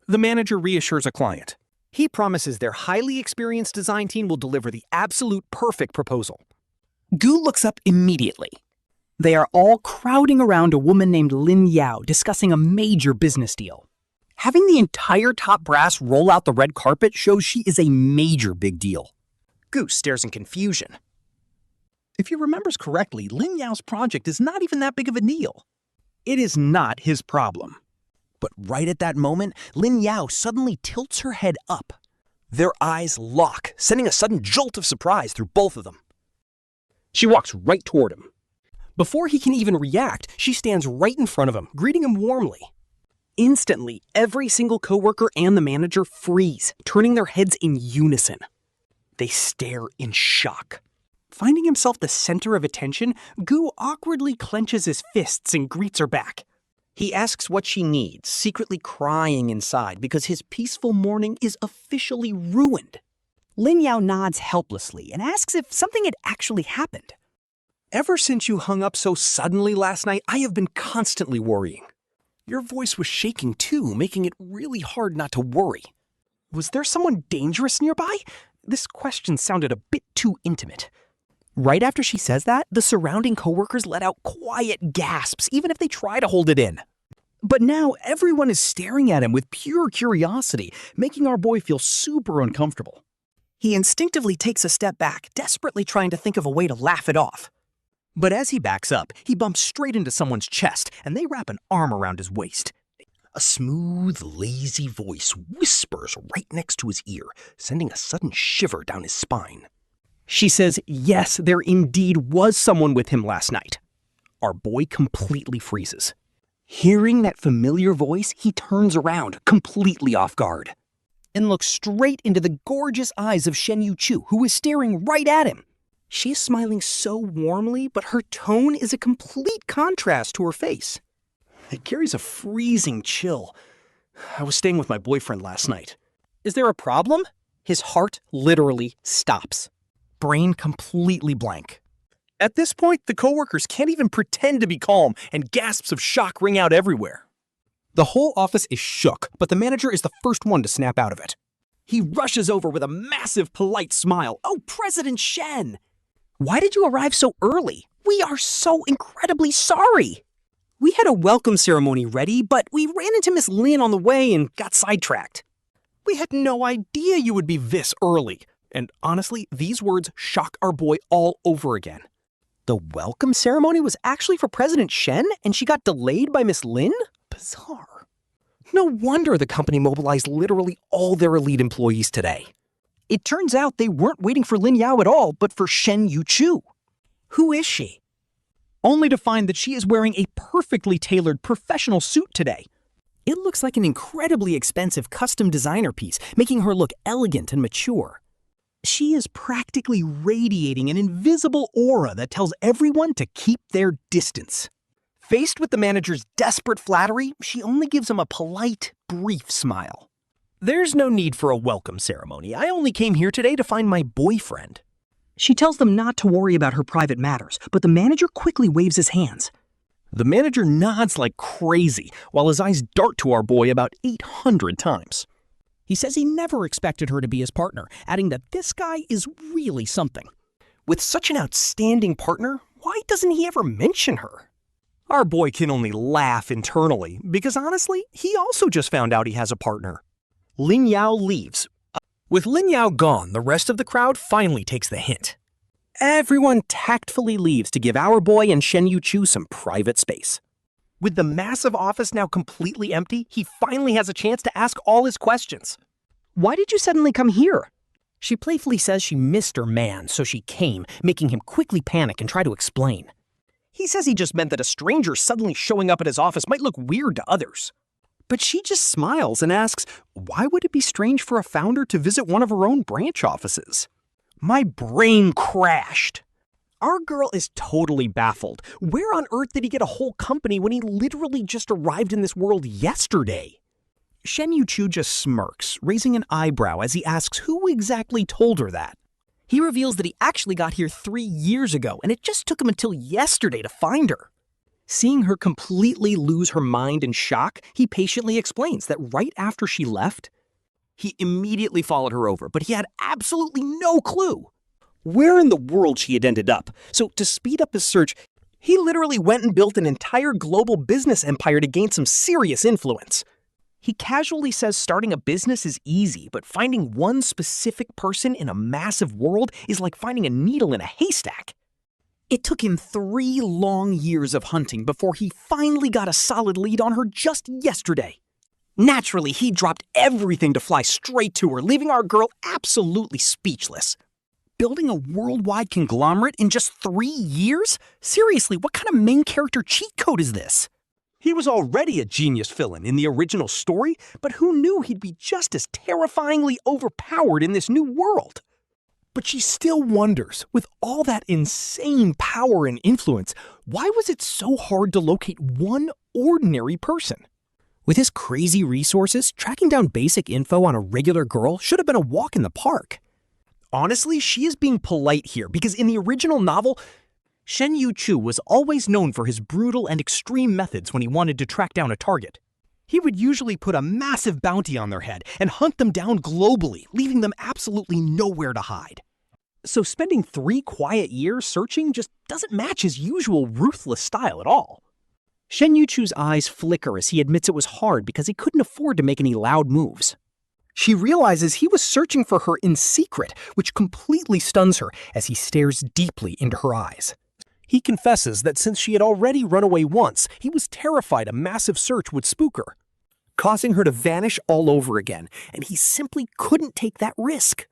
The manager reassures a client. He promises their highly experienced design team will deliver the absolute perfect proposal. Gu looks up immediately. They are all crowding around a woman named Lin Yao discussing a major business deal. Having the entire top brass roll out the red carpet shows she is a major big deal. Gu stares in confusion. If he remembers correctly, Lin Yao's project is not even that big of a deal. It is not his problem. But right at that moment, Lin Yao suddenly tilts her head up. Their eyes lock, sending a sudden jolt of surprise through both of them. She walks right toward him. Before he can even react, she stands right in front of him, greeting him warmly. Instantly, every single coworker and the manager freeze, turning their heads in unison. They stare in shock. Finding himself the center of attention, Gu awkwardly clenches his fists and greets her back. He asks what she needs, secretly crying inside because his peaceful morning is officially ruined. Lin Yao nods helplessly and asks if something had actually happened. Ever since you hung up so suddenly last night, I have been constantly worrying. Your voice was shaking too, making it really hard not to worry. Was there someone dangerous nearby? This question sounded a bit too intimate. Right after she says that, the surrounding coworkers let out quiet gasps, even if they try to hold it in. But now everyone is staring at him with pure curiosity, making our boy feel super uncomfortable. He instinctively takes a step back, desperately trying to think of a way to laugh it off. But as he backs up, he bumps straight into someone's chest, and they wrap an arm around his waist. A smooth, lazy voice whispers right next to his ear, sending a sudden shiver down his spine. She says, yes, there indeed was someone with him last night. Our boy completely freezes. Hearing that familiar voice, he turns around, completely off guard, and looks straight into the gorgeous eyes of Shen Youchu, who is staring right at him. She is smiling so warmly, but her tone is a complete contrast to her face. It carries a freezing chill. I was staying with my boyfriend last night. Is there a problem? His heart literally stops. Brain completely blank. At this point, the coworkers can't even pretend to be calm, and gasps of shock ring out everywhere. The whole office is shook, but the manager is the first one to snap out of it. He rushes over with a massive, polite smile. Oh, President Shen! Why did you arrive so early? We are so incredibly sorry. We had a welcome ceremony ready, but we ran into Miss Lin on the way and got sidetracked. We had no idea you would be this early. And honestly, these words shock our boy all over again. The welcome ceremony was actually for President Shen, and she got delayed by Miss Lin? Bizarre. No wonder the company mobilized literally all their elite employees today. It turns out they weren't waiting for Lin Yao at all, but for Shen Youchu. Who is she? Only to find that she is wearing a perfectly tailored professional suit today. It looks like an incredibly expensive custom designer piece, making her look elegant and mature. She is practically radiating an invisible aura that tells everyone to keep their distance. Faced with the manager's desperate flattery, she only gives him a polite, brief smile. There's no need for a welcome ceremony. I only came here today to find my boyfriend. She tells them not to worry about her private matters, but the manager quickly waves his hands. The manager nods like crazy, while his eyes dart to our boy about 800 times. He says he never expected her to be his partner, adding that this guy is really something. With such an outstanding partner, why doesn't he ever mention her? Our boy can only laugh internally, because honestly, he also just found out he has a partner. Lin Yao leaves. With Lin Yao gone, the rest of the crowd finally takes the hint. Everyone tactfully leaves to give our boy and Shen Youchu some private space. With the massive office now completely empty, he finally has a chance to ask all his questions. Why did you suddenly come here? She playfully says she missed her man, so she came, making him quickly panic and try to explain. He says he just meant that a stranger suddenly showing up at his office might look weird to others. But she just smiles and asks, why would it be strange for a founder to visit one of her own branch offices? My brain crashed. Our girl is totally baffled. Where on earth did he get a whole company when he literally just arrived in this world yesterday? Shen Youchu just smirks, raising an eyebrow as he asks who exactly told her that. He reveals that he actually got here 3 years ago, and it just took him until yesterday to find her. Seeing her completely lose her mind in shock, he patiently explains that right after she left, he immediately followed her over, but he had absolutely no clue where in the world she had ended up. So to speed up his search, he literally went and built an entire global business empire to gain some serious influence. He casually says starting a business is easy, but finding one specific person in a massive world is like finding a needle in a haystack. It took him 3 long years of hunting before he finally got a solid lead on her just yesterday. Naturally, he dropped everything to fly straight to her, leaving our girl absolutely speechless. Building a worldwide conglomerate in just 3 years? Seriously, what kind of main character cheat code is this? He was already a genius villain in the original story, but who knew he'd be just as terrifyingly overpowered in this new world? But she still wonders, with all that insane power and influence, why was it so hard to locate one ordinary person? With his crazy resources, tracking down basic info on a regular girl should have been a walk in the park. Honestly, she is being polite here because in the original novel, Shen Youchu was always known for his brutal and extreme methods when he wanted to track down a target. He would usually put a massive bounty on their head and hunt them down globally, leaving them absolutely nowhere to hide. So spending 3 quiet years searching just doesn't match his usual ruthless style at all. Shen Yuchu's eyes flicker as he admits it was hard because he couldn't afford to make any loud moves. She realizes he was searching for her in secret, which completely stuns her as he stares deeply into her eyes. He confesses that since she had already run away once, he was terrified a massive search would spook her, causing her to vanish all over again, and he simply couldn't take that risk.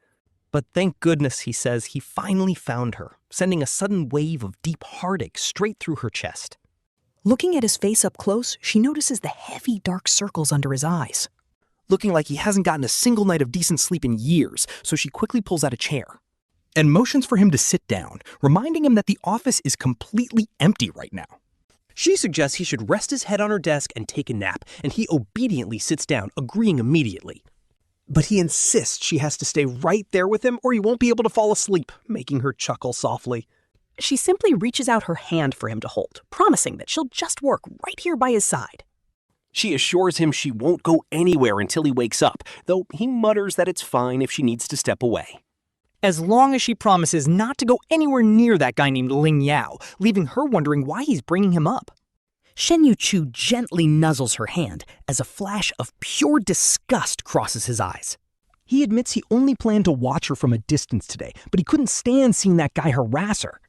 But thank goodness, he says, he finally found her, sending a sudden wave of deep heartache straight through her chest. Looking at his face up close, she notices the heavy dark circles under his eyes. Looking like he hasn't gotten a single night of decent sleep in years, so she quickly pulls out a chair and motions for him to sit down, reminding him that the office is completely empty right now. She suggests he should rest his head on her desk and take a nap, and he obediently sits down, agreeing immediately. But he insists she has to stay right there with him or he won't be able to fall asleep, making her chuckle softly. She simply reaches out her hand for him to hold, promising that she'll just work right here by his side. She assures him she won't go anywhere until he wakes up, though he mutters that it's fine if she needs to step away. As long as she promises not to go anywhere near that guy named Ling Yao, leaving her wondering why he's bringing him up. Shen Youchu gently nuzzles her hand as a flash of pure disgust crosses his eyes. He admits he only planned to watch her from a distance today, but he couldn't stand seeing that guy harass her.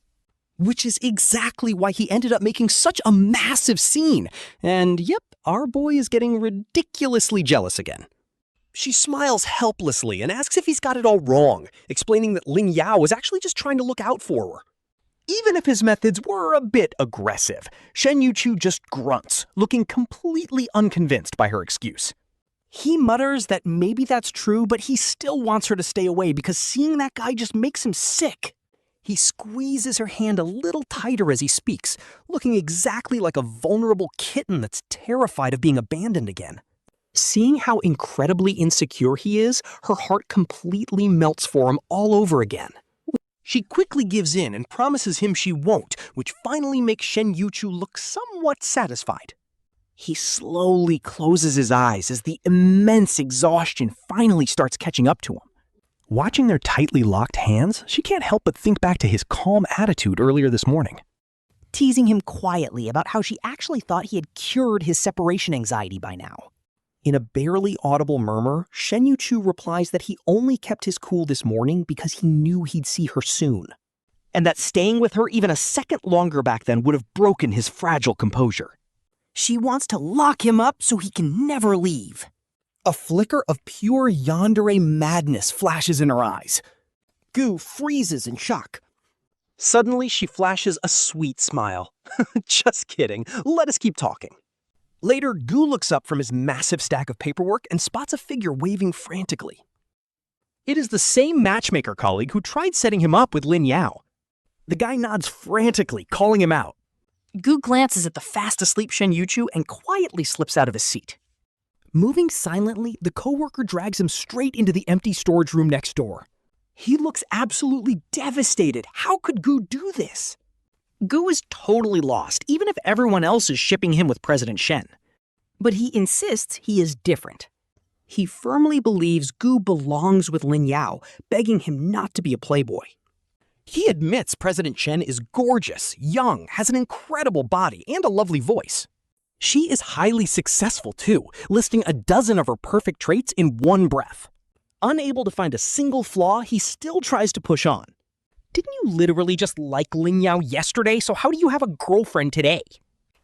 Which is exactly why he ended up making such a massive scene. And yep, our boy is getting ridiculously jealous again. She smiles helplessly and asks if he's got it all wrong, explaining that Ling Yao was actually just trying to look out for her. Even if his methods were a bit aggressive, Shen Youchu just grunts, looking completely unconvinced by her excuse. He mutters that maybe that's true, but he still wants her to stay away because seeing that guy just makes him sick. He squeezes her hand a little tighter as he speaks, looking exactly like a vulnerable kitten that's terrified of being abandoned again. Seeing how incredibly insecure he is, her heart completely melts for him all over again. She quickly gives in and promises him she won't, which finally makes Shen Youchu look somewhat satisfied. He slowly closes his eyes as the immense exhaustion finally starts catching up to him. Watching their tightly locked hands, she can't help but think back to his calm attitude earlier this morning. Teasing him quietly about how she actually thought he had cured his separation anxiety by now. In a barely audible murmur, Shen Youchu replies that he only kept his cool this morning because he knew he'd see her soon, and that staying with her even a second longer back then would have broken his fragile composure. She wants to lock him up so he can never leave. A flicker of pure yandere madness flashes in her eyes. Gu freezes in shock. Suddenly, she flashes a sweet smile. Just kidding. Let us keep talking. Later, Gu looks up from his massive stack of paperwork and spots a figure waving frantically. It is the same matchmaker colleague who tried setting him up with Lin Yao. The guy nods frantically, calling him out. Gu glances at the fast-asleep Shen Youchu and quietly slips out of his seat. Moving silently, the coworker drags him straight into the empty storage room next door. He looks absolutely devastated. How could Gu do this? Gu is totally lost, even if everyone else is shipping him with President Shen. But he insists he is different. He firmly believes Gu belongs with Lin Yao, begging him not to be a playboy. He admits President Shen is gorgeous, young, has an incredible body, and a lovely voice. She is highly successful too, listing a dozen of her perfect traits in one breath. Unable to find a single flaw, he still tries to push on. Didn't you literally just like Lin Yao yesterday, so how do you have a girlfriend today?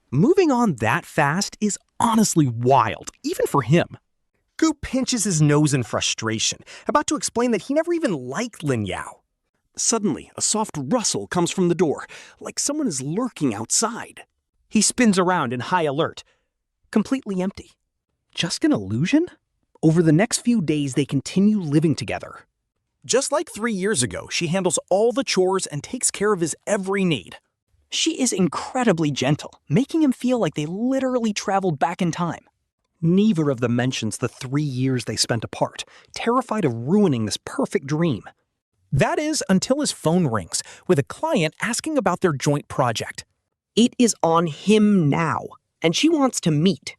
Moving on that fast is honestly wild, even for him. Gu pinches his nose in frustration, about to explain that he never even liked Lin Yao. Suddenly, a soft rustle comes from the door, like someone is lurking outside. He spins around in high alert. Completely empty. Just an illusion? Over the next few days, they continue living together. Just like 3 years ago, she handles all the chores and takes care of his every need. She is incredibly gentle, making him feel like they literally traveled back in time. Neither of them mentions the 3 years they spent apart, terrified of ruining this perfect dream. That is, until his phone rings, with a client asking about their joint project. It is on him now, and she wants to meet.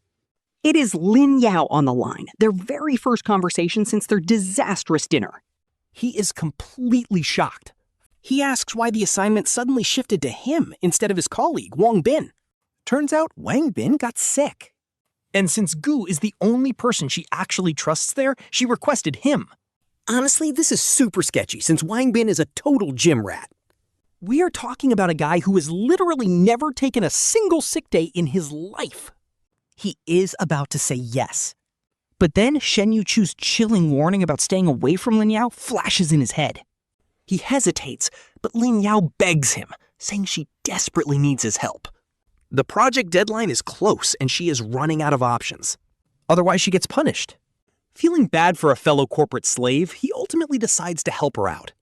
It is Lin Yao on the line, their very first conversation since their disastrous dinner. He is completely shocked. He asks why the assignment suddenly shifted to him instead of his colleague, Wang Bin. Turns out Wang Bin got sick. And since Gu is the only person she actually trusts there, she requested him. Honestly, this is super sketchy since Wang Bin is a total gym rat. We are talking about a guy who has literally never taken a single sick day in his life. He is about to say yes. But then Shen Yuchu's chilling warning about staying away from Lin Yao flashes in his head. He hesitates, but Lin Yao begs him, saying she desperately needs his help. The project deadline is close and she is running out of options. Otherwise, she gets punished. Feeling bad for a fellow corporate slave, he ultimately decides to help her out.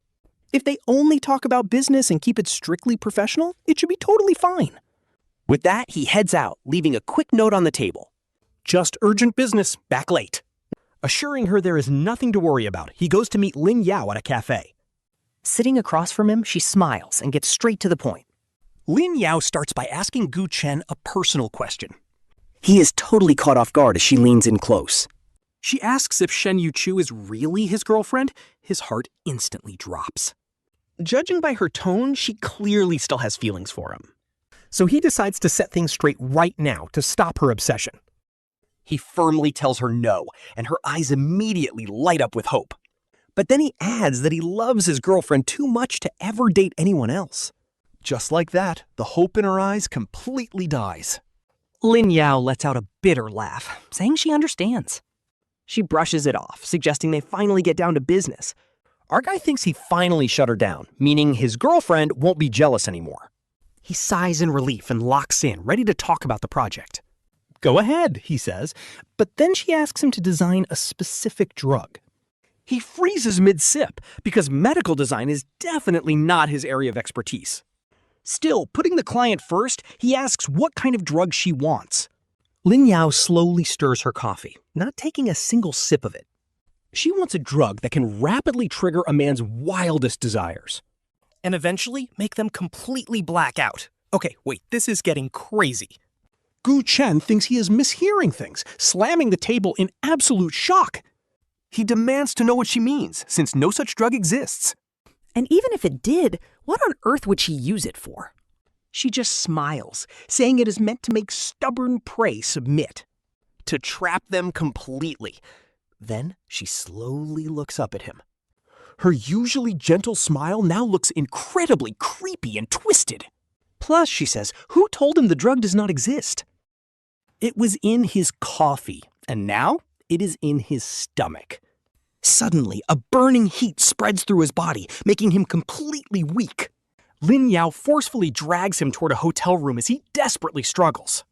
If they only talk about business and keep it strictly professional, it should be totally fine. With that, he heads out, leaving a quick note on the table. Just urgent business, back late. Assuring her there is nothing to worry about, he goes to meet Lin Yao at a cafe. Sitting across from him, she smiles and gets straight to the point. Lin Yao starts by asking Gu Chen a personal question. He is totally caught off guard as she leans in close. She asks if Shen Youchu is really his girlfriend. His heart instantly drops. Judging by her tone, she clearly still has feelings for him. So he decides to set things straight right now to stop her obsession. He firmly tells her no, and her eyes immediately light up with hope. But then he adds that he loves his girlfriend too much to ever date anyone else. Just like that, the hope in her eyes completely dies. Lin Yao lets out a bitter laugh, saying she understands. She brushes it off, suggesting they finally get down to business. Our guy thinks he finally shut her down, meaning his girlfriend won't be jealous anymore. He sighs in relief and locks in, ready to talk about the project. Go ahead, he says, but then she asks him to design a specific drug. He freezes mid-sip, because medical design is definitely not his area of expertise. Still, putting the client first, he asks what kind of drug she wants. Lin Yao slowly stirs her coffee, not taking a single sip of it. She wants a drug that can rapidly trigger a man's wildest desires, and eventually make them completely black out. Okay, wait, this is getting crazy. Gu Chen thinks he is mishearing things, slamming the table in absolute shock. He demands to know what she means, since no such drug exists. And even if it did, what on earth would she use it for? She just smiles, saying it is meant to make stubborn prey submit, to trap them completely. Then she slowly looks up at him. Her usually gentle smile now looks incredibly creepy and twisted. Plus, she says, who told him the drug does not exist? It was in his coffee, and now It is in his stomach. Suddenly, a burning heat spreads through his body, making him completely weak. Lin Yao forcefully drags him toward a hotel room as he desperately struggles.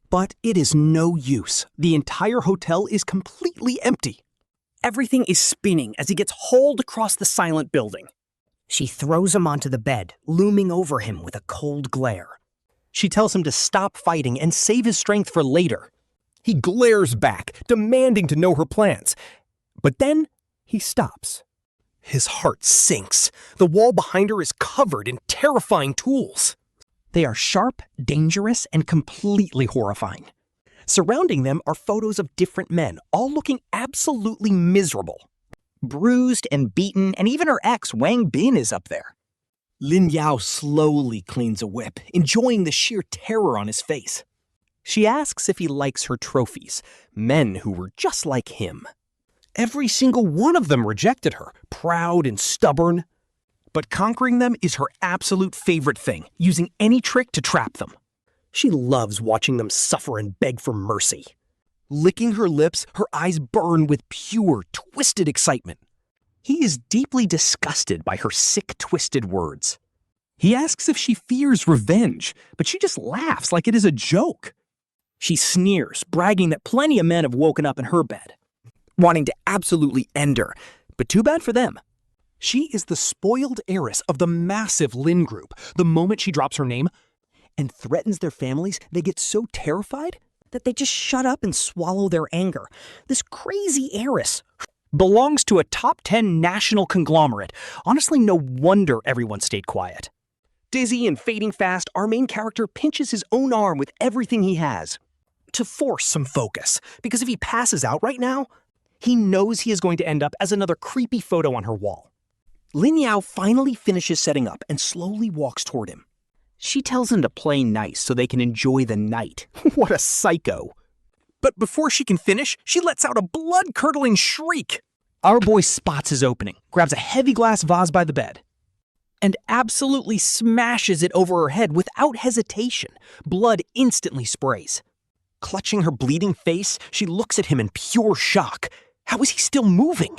But it is no use. The entire hotel is completely empty. Everything is spinning as he gets hauled across the silent building. She throws him onto the bed, looming over him with a cold glare. She tells him to stop fighting and save his strength for later. He glares back, demanding to know her plans. But then he stops. His heart sinks. The wall behind her is covered in terrifying tools. They are sharp, dangerous, and completely horrifying. Surrounding them are photos of different men, all looking absolutely miserable. Bruised and beaten, and even her ex, Wang Bin, is up there. Lin Yao slowly cleans a whip, enjoying the sheer terror on his face. She asks if he likes her trophies, men who were just like him. Every single one of them rejected her, proud and stubborn. But conquering them is her absolute favorite thing, using any trick to trap them. She loves watching them suffer and beg for mercy. Licking her lips, her eyes burn with pure, twisted excitement. He is deeply disgusted by her sick, twisted words. He asks if she fears revenge, but she just laughs like it is a joke. She sneers, bragging that plenty of men have woken up in her bed, wanting to absolutely end her, but too bad for them. She is the spoiled heiress of the massive Lin group. The moment she drops her name and threatens their families, they get so terrified that they just shut up and swallow their anger. This crazy heiress belongs to a top 10 national conglomerate. Honestly, no wonder everyone stayed quiet. Dizzy and fading fast, our main character pinches his own arm with everything he has to force some focus, because if he passes out right now, he knows he is going to end up as another creepy photo on her wall. Lin Yao finally finishes setting up and slowly walks toward him. She tells him to play nice so they can enjoy the night. What a psycho. But before she can finish, she lets out a blood-curdling shriek. Our boy spots his opening, grabs a heavy glass vase by the bed, and absolutely smashes it over her head without hesitation. Blood instantly sprays. Clutching her bleeding face, she looks at him in pure shock. How is he still moving?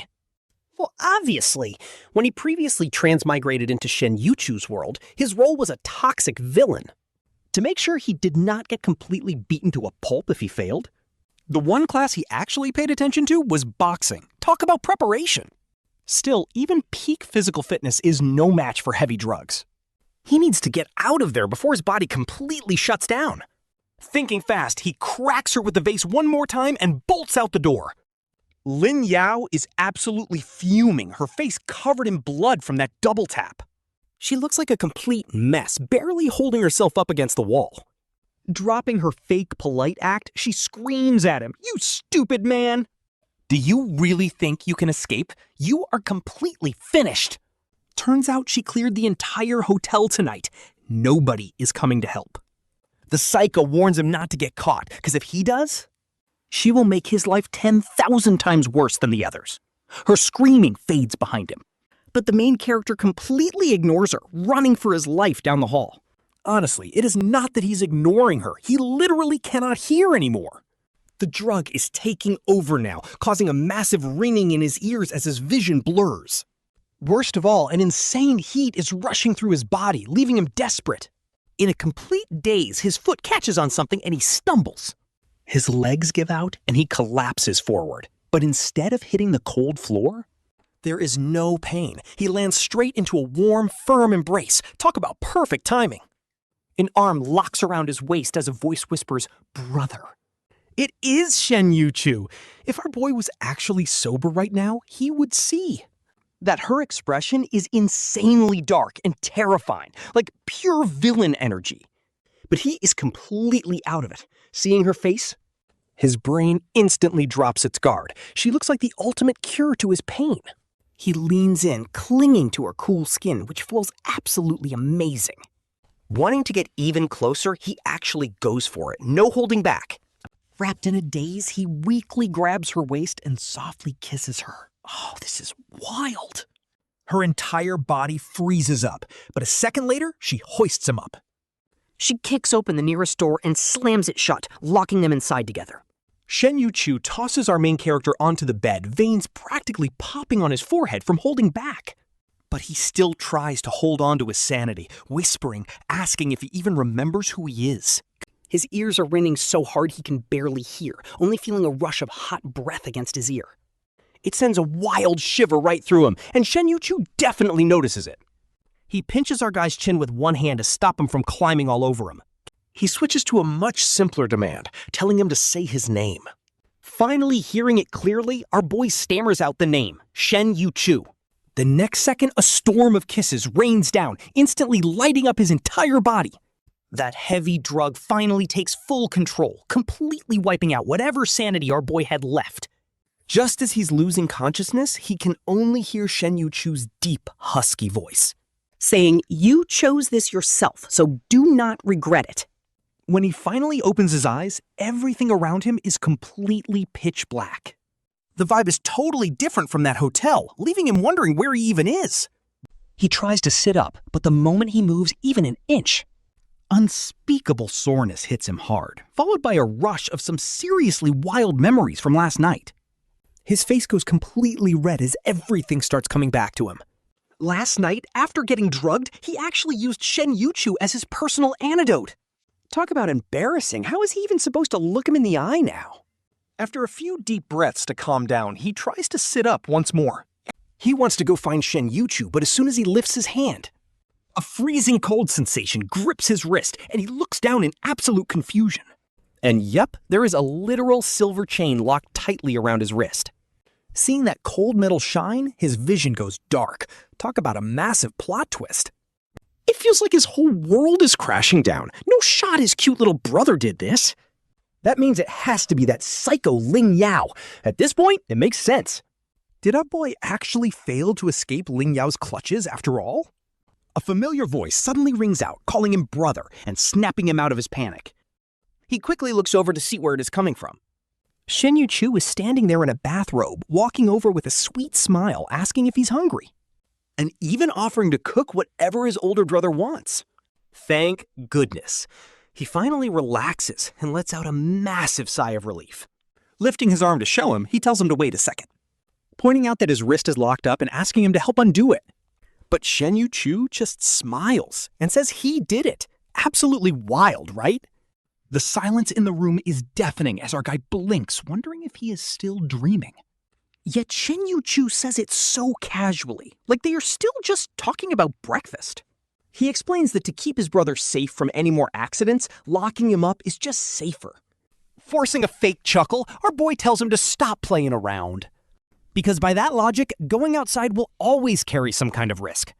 Well, obviously, when he previously transmigrated into Shen Youchu's world, his role was a toxic villain. To make sure he did not get completely beaten to a pulp if he failed, the one class he actually paid attention to was boxing. Talk about preparation. Still, even peak physical fitness is no match for heavy drugs. He needs to get out of there before his body completely shuts down. Thinking fast, he cracks her with the vase one more time and bolts out the door. Lin Yao is absolutely fuming, her face covered in blood from that double tap. She looks like a complete mess, barely holding herself up against the wall. Dropping her fake polite act, she screams at him, "You stupid man! Do you really think you can escape? You are completely finished." Turns out she cleared the entire hotel tonight. Nobody is coming to help. The psycho warns him not to get caught, because if he does, she will make his life 10,000 times worse than the others. Her screaming fades behind him. But the main character completely ignores her, running for his life down the hall. Honestly, it is not that he's ignoring her. He literally cannot hear anymore. The drug is taking over now, causing a massive ringing in his ears as his vision blurs. Worst of all, an insane heat is rushing through his body, leaving him desperate. In a complete daze, his foot catches on something and he stumbles. His legs give out and he collapses forward. But instead of hitting the cold floor, there is no pain. He lands straight into a warm, firm embrace. Talk about perfect timing. An arm locks around his waist as a voice whispers, "Brother." It is Shen Youchu. If our boy was actually sober right now, he would see that her expression is insanely dark and terrifying, like pure villain energy. But he is completely out of it. Seeing her face, his brain instantly drops its guard. She looks like the ultimate cure to his pain. He leans in, clinging to her cool skin, which feels absolutely amazing. Wanting to get even closer, he actually goes for it, no holding back. Wrapped in a daze, he weakly grabs her waist and softly kisses her. Oh, this is wild. Her entire body freezes up, but a second later, she hoists him up. She kicks open the nearest door and slams it shut, locking them inside together. Shen Youchu tosses our main character onto the bed, veins practically popping on his forehead from holding back. But he still tries to hold on to his sanity, whispering, asking if he even remembers who he is. His ears are ringing so hard he can barely hear, only feeling a rush of hot breath against his ear. It sends a wild shiver right through him, and Shen Youchu definitely notices it. He pinches our guy's chin with one hand to stop him from climbing all over him. He switches to a much simpler demand, telling him to say his name. Finally hearing it clearly, our boy stammers out the name, Shen Youchu. The next second, a storm of kisses rains down, instantly lighting up his entire body. That heavy drug finally takes full control, completely wiping out whatever sanity our boy had left. Just as he's losing consciousness, he can only hear Shen Yuchu's deep, husky voice, saying, "You chose this yourself, so do not regret it." When he finally opens his eyes, everything around him is completely pitch black. The vibe is totally different from that hotel, leaving him wondering where he even is. He tries to sit up, but the moment he moves even an inch, unspeakable soreness hits him hard, followed by a rush of some seriously wild memories from last night. His face goes completely red as everything starts coming back to him. Last night, after getting drugged, he actually used Shen Youchu as his personal antidote. Talk about embarrassing. How is he even supposed to look him in the eye now? After a few deep breaths to calm down, he tries to sit up once more. He wants to go find Shen Youchu, but as soon as he lifts his hand, a freezing cold sensation grips his wrist, and he looks down in absolute confusion. And yep, there is a literal silver chain locked tightly around his wrist. Seeing that cold metal shine, his vision goes dark. Talk about a massive plot twist. It feels like his whole world is crashing down. No shot his cute little brother did this. That means it has to be that psycho Ling Yao. At this point, it makes sense. Did our boy actually fail to escape Ling Yao's clutches after all? A familiar voice suddenly rings out, calling him brother and snapping him out of his panic. He quickly looks over to see where it is coming from. Shen Youchu is standing there in a bathrobe, walking over with a sweet smile, asking if he's hungry, and even offering to cook whatever his older brother wants. Thank goodness. He finally relaxes and lets out a massive sigh of relief. Lifting his arm to show him, he tells him to wait a second, pointing out that his wrist is locked up and asking him to help undo it. But Shen Youchu just smiles and says he did it. Absolutely wild, right? The silence in the room is deafening as our guy blinks, wondering if he is still dreaming. Yet Shen Youchu says it so casually, like they are still just talking about breakfast. He explains that to keep his brother safe from any more accidents, locking him up is just safer. Forcing a fake chuckle, our boy tells him to stop playing around. Because by that logic, going outside will always carry some kind of risk.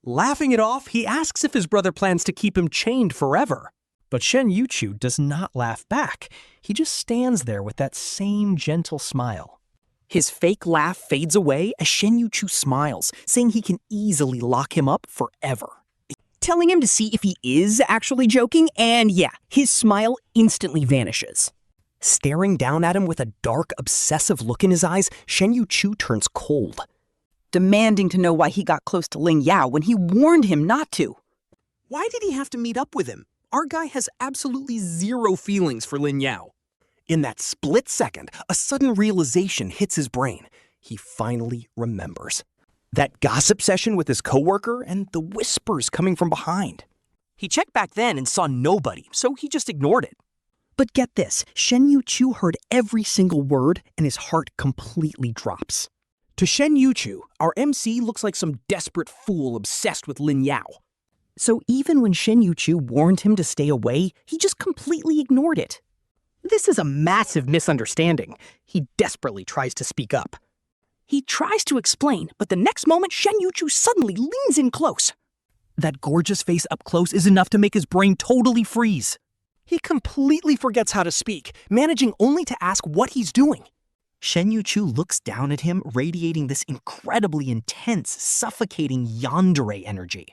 Laughing it off, he asks if his brother plans to keep him chained forever. But Shen Youchu does not laugh back. He just stands there with that same gentle smile. His fake laugh fades away as Shen Youchu smiles, saying he can easily lock him up forever. Telling him to see if he is actually joking, and yeah, his smile instantly vanishes. Staring down at him with a dark, obsessive look in his eyes, Shen Youchu turns cold, demanding to know why he got close to Ling Yao when he warned him not to. Why did he have to meet up with him? Our guy has absolutely zero feelings for Lin Yao. In that split second, a sudden realization hits his brain. He finally remembers. That gossip session with his coworker and the whispers coming from behind. He checked back then and saw nobody, so he just ignored it. But get this, Shen Youchu heard every single word and his heart completely drops. To Shen Youchu, our MC looks like some desperate fool obsessed with Lin Yao. So even when Shen Youchu warned him to stay away, he just completely ignored it. This is a massive misunderstanding. He desperately tries to speak up. He tries to explain, but the next moment Shen Youchu suddenly leans in close. That gorgeous face up close is enough to make his brain totally freeze. He completely forgets how to speak, managing only to ask what he's doing. Shen Youchu looks down at him, radiating this incredibly intense, suffocating yandere energy.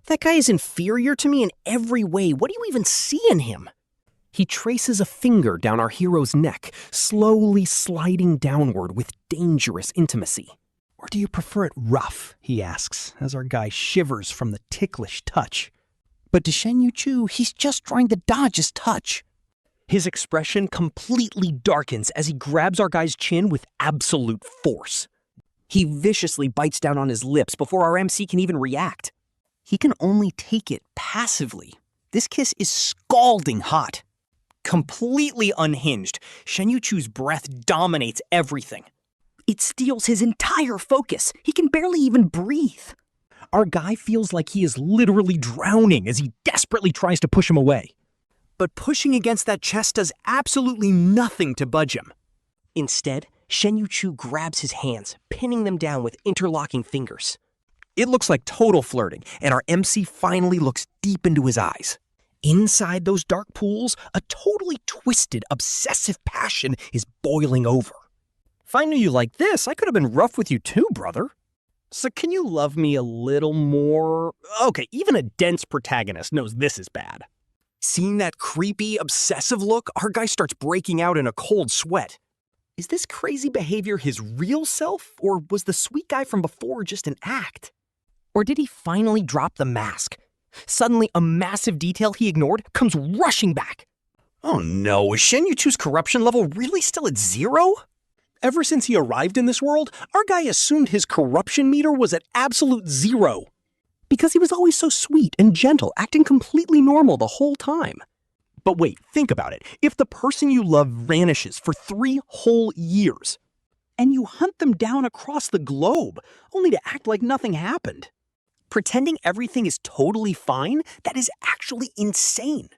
That guy is inferior to me in every way. What do you even see in him? He traces a finger down our hero's neck, slowly sliding downward with dangerous intimacy. Or do you prefer it rough, he asks, as our guy shivers from the ticklish touch. But to Shen Youchu, he's just trying to dodge his touch. His expression completely darkens as he grabs our guy's chin with absolute force. He viciously bites down on his lips before our MC can even react. He can only take it passively. This kiss is scalding hot. Completely unhinged, Shen Youchu's breath dominates everything. It steals his entire focus. He can barely even breathe. Our guy feels like he is literally drowning as he desperately tries to push him away. But pushing against that chest does absolutely nothing to budge him. Instead, Shen Youchu grabs his hands, pinning them down with interlocking fingers. It looks like total flirting, and our MC finally looks deep into his eyes. Inside those dark pools, a totally twisted, obsessive passion is boiling over. If I knew you like this, I could have been rough with you too, brother. So can you love me a little more? Okay, even a dense protagonist knows this is bad. Seeing that creepy, obsessive look, our guy starts breaking out in a cold sweat. Is this crazy behavior his real self, or was the sweet guy from before just an act? Or did he finally drop the mask? Suddenly, a massive detail he ignored comes rushing back. Oh no, is Shen Youchu's corruption level really still at 0? Ever since he arrived in this world, our guy assumed his corruption meter was at absolute 0. Because he was always so sweet and gentle, acting completely normal the whole time. But wait, think about it. If the person you love vanishes for 3 whole years, and you hunt them down across the globe, only to act like nothing happened, pretending everything is totally fine, that is actually insane.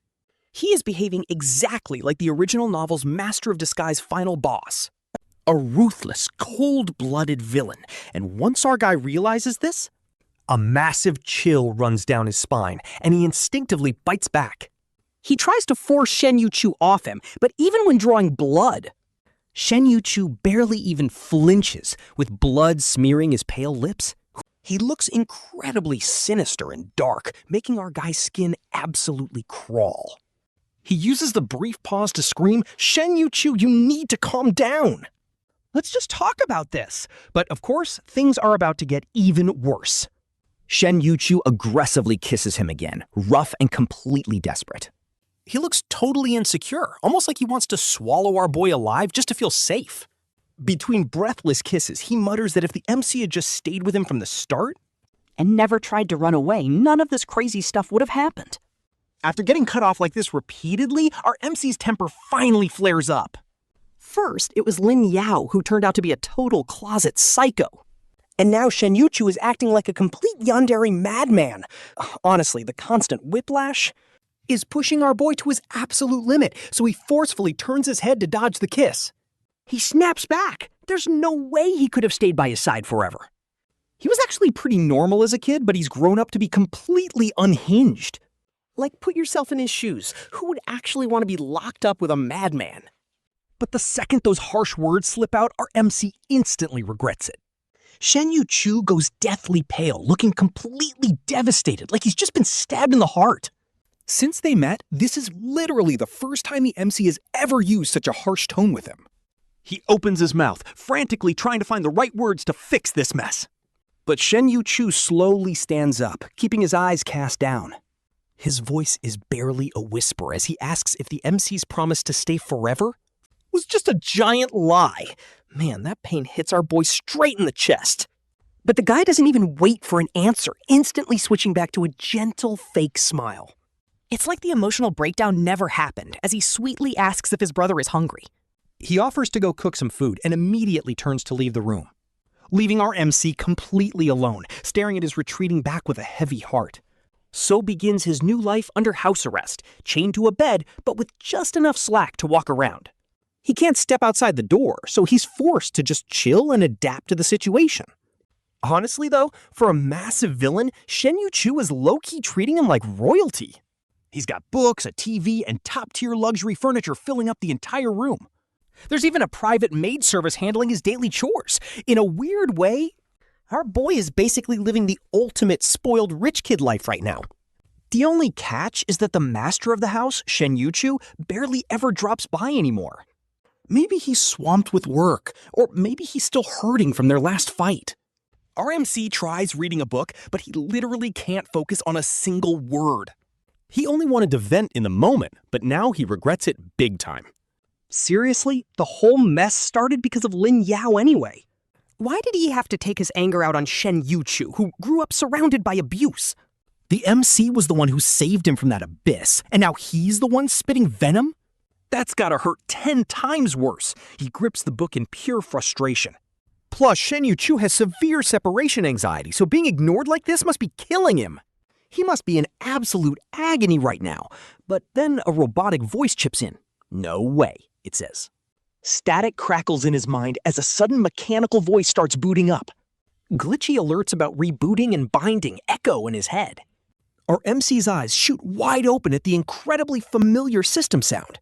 He is behaving exactly like the original novel's Master of Disguise final boss. A ruthless, cold-blooded villain, and once our guy realizes this, a massive chill runs down his spine, and he instinctively bites back. He tries to force Shen Youchu off him, but even when drawing blood, Shen Youchu barely even flinches, with blood smearing his pale lips. He looks incredibly sinister and dark, making our guy's skin absolutely crawl. He uses the brief pause to scream, "Shen Youchu, you need to calm down! Let's just talk about this." But of course, things are about to get even worse. Shen Youchu aggressively kisses him again, rough and completely desperate. He looks totally insecure, almost like he wants to swallow our boy alive just to feel safe. Between breathless kisses, he mutters that if the MC had just stayed with him from the start And never tried to run away, none of this crazy stuff would have happened. After getting cut off like this repeatedly, our MC's temper finally flares up. First, it was Lin Yao who turned out to be a total closet psycho. And now Shen Youchu is acting like a complete yandere madman. Honestly, the constant whiplash is pushing our boy to his absolute limit, so he forcefully turns his head to dodge the kiss. He snaps back. There's no way he could have stayed by his side forever. He was actually pretty normal as a kid, but he's grown up to be completely unhinged. Like, put yourself in his shoes. Who would actually want to be locked up with a madman? But the second those harsh words slip out, our MC instantly regrets it. Shen Youchu goes deathly pale, looking completely devastated, like he's just been stabbed in the heart. Since they met, this is literally the first time the MC has ever used such a harsh tone with him. He opens his mouth, frantically trying to find the right words to fix this mess. But Shen Youchu slowly stands up, keeping his eyes cast down. His voice is barely a whisper as he asks if the MC's promise to stay forever was just a giant lie. Man, that pain hits our boy straight in the chest. But the guy doesn't even wait for an answer, instantly switching back to a gentle fake smile. It's like the emotional breakdown never happened, as he sweetly asks if his brother is hungry. He offers to go cook some food and immediately turns to leave the room, leaving our MC completely alone, staring at his retreating back with a heavy heart. So begins his new life under house arrest, chained to a bed, but with just enough slack to walk around. He can't step outside the door, so he's forced to just chill and adapt to the situation. Honestly, though, for a massive villain, Shen Youchu is low-key treating him like royalty. He's got books, a TV, and top-tier luxury furniture filling up the entire room. There's even a private maid service handling his daily chores. In a weird way, our boy is basically living the ultimate spoiled rich kid life right now. The only catch is that the master of the house, Shen Youchu, barely ever drops by anymore. Maybe he's swamped with work, or maybe he's still hurting from their last fight. Our MC tries reading a book, but he literally can't focus on a single word. He only wanted to vent in the moment, but now he regrets it big time. Seriously? The whole mess started because of Lin Yao anyway. Why did he have to take his anger out on Shen Youchu, who grew up surrounded by abuse? The MC was the one who saved him from that abyss, and now he's the one spitting venom? That's gotta hurt 10 times worse. He grips the book in pure frustration. Plus, Shen Youchu has severe separation anxiety, so being ignored like this must be killing him. He must be in absolute agony right now. But then a robotic voice chips in. No way, it says. Static crackles in his mind as a sudden mechanical voice starts booting up. Glitchy alerts about rebooting and binding echo in his head. Our MC's eyes shoot wide open at the incredibly familiar system sound.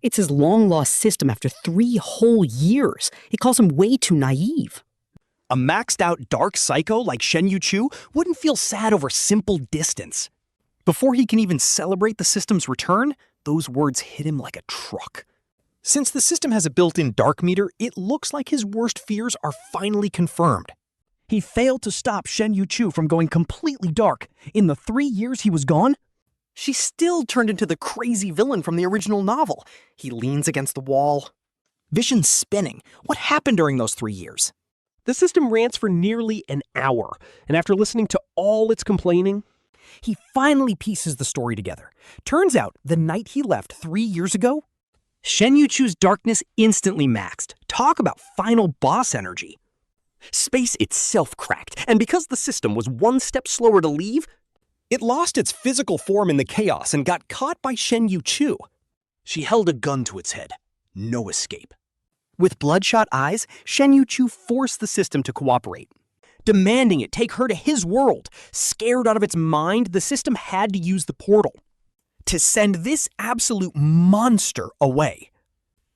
It's his long-lost system after 3 whole years. He calls him way too naive. A maxed-out dark psycho like Shen Youchu wouldn't feel sad over simple distance. Before he can even celebrate the system's return, those words hit him like a truck. Since the system has a built-in dark meter, it looks like his worst fears are finally confirmed. He failed to stop Shen Youchu from going completely dark. In the 3 years he was gone, she still turned into the crazy villain from the original novel. He leans against the wall. Vision's spinning. What happened during those 3 years? The system rants for nearly an hour, and after listening to all its complaining, He finally pieces the story together. Turns out, the night he left 3 years ago, Shen Yuchu's darkness instantly maxed. Talk about final boss energy. Space itself cracked, and because the system was one step slower to leave, it lost its physical form in the chaos and got caught by Shen Youchu. She held a gun to its head. No escape. With bloodshot eyes, Shen Youchu forced the system to cooperate, demanding it take her to his world. Scared out of its mind, the system had to use the portal to send this absolute monster away.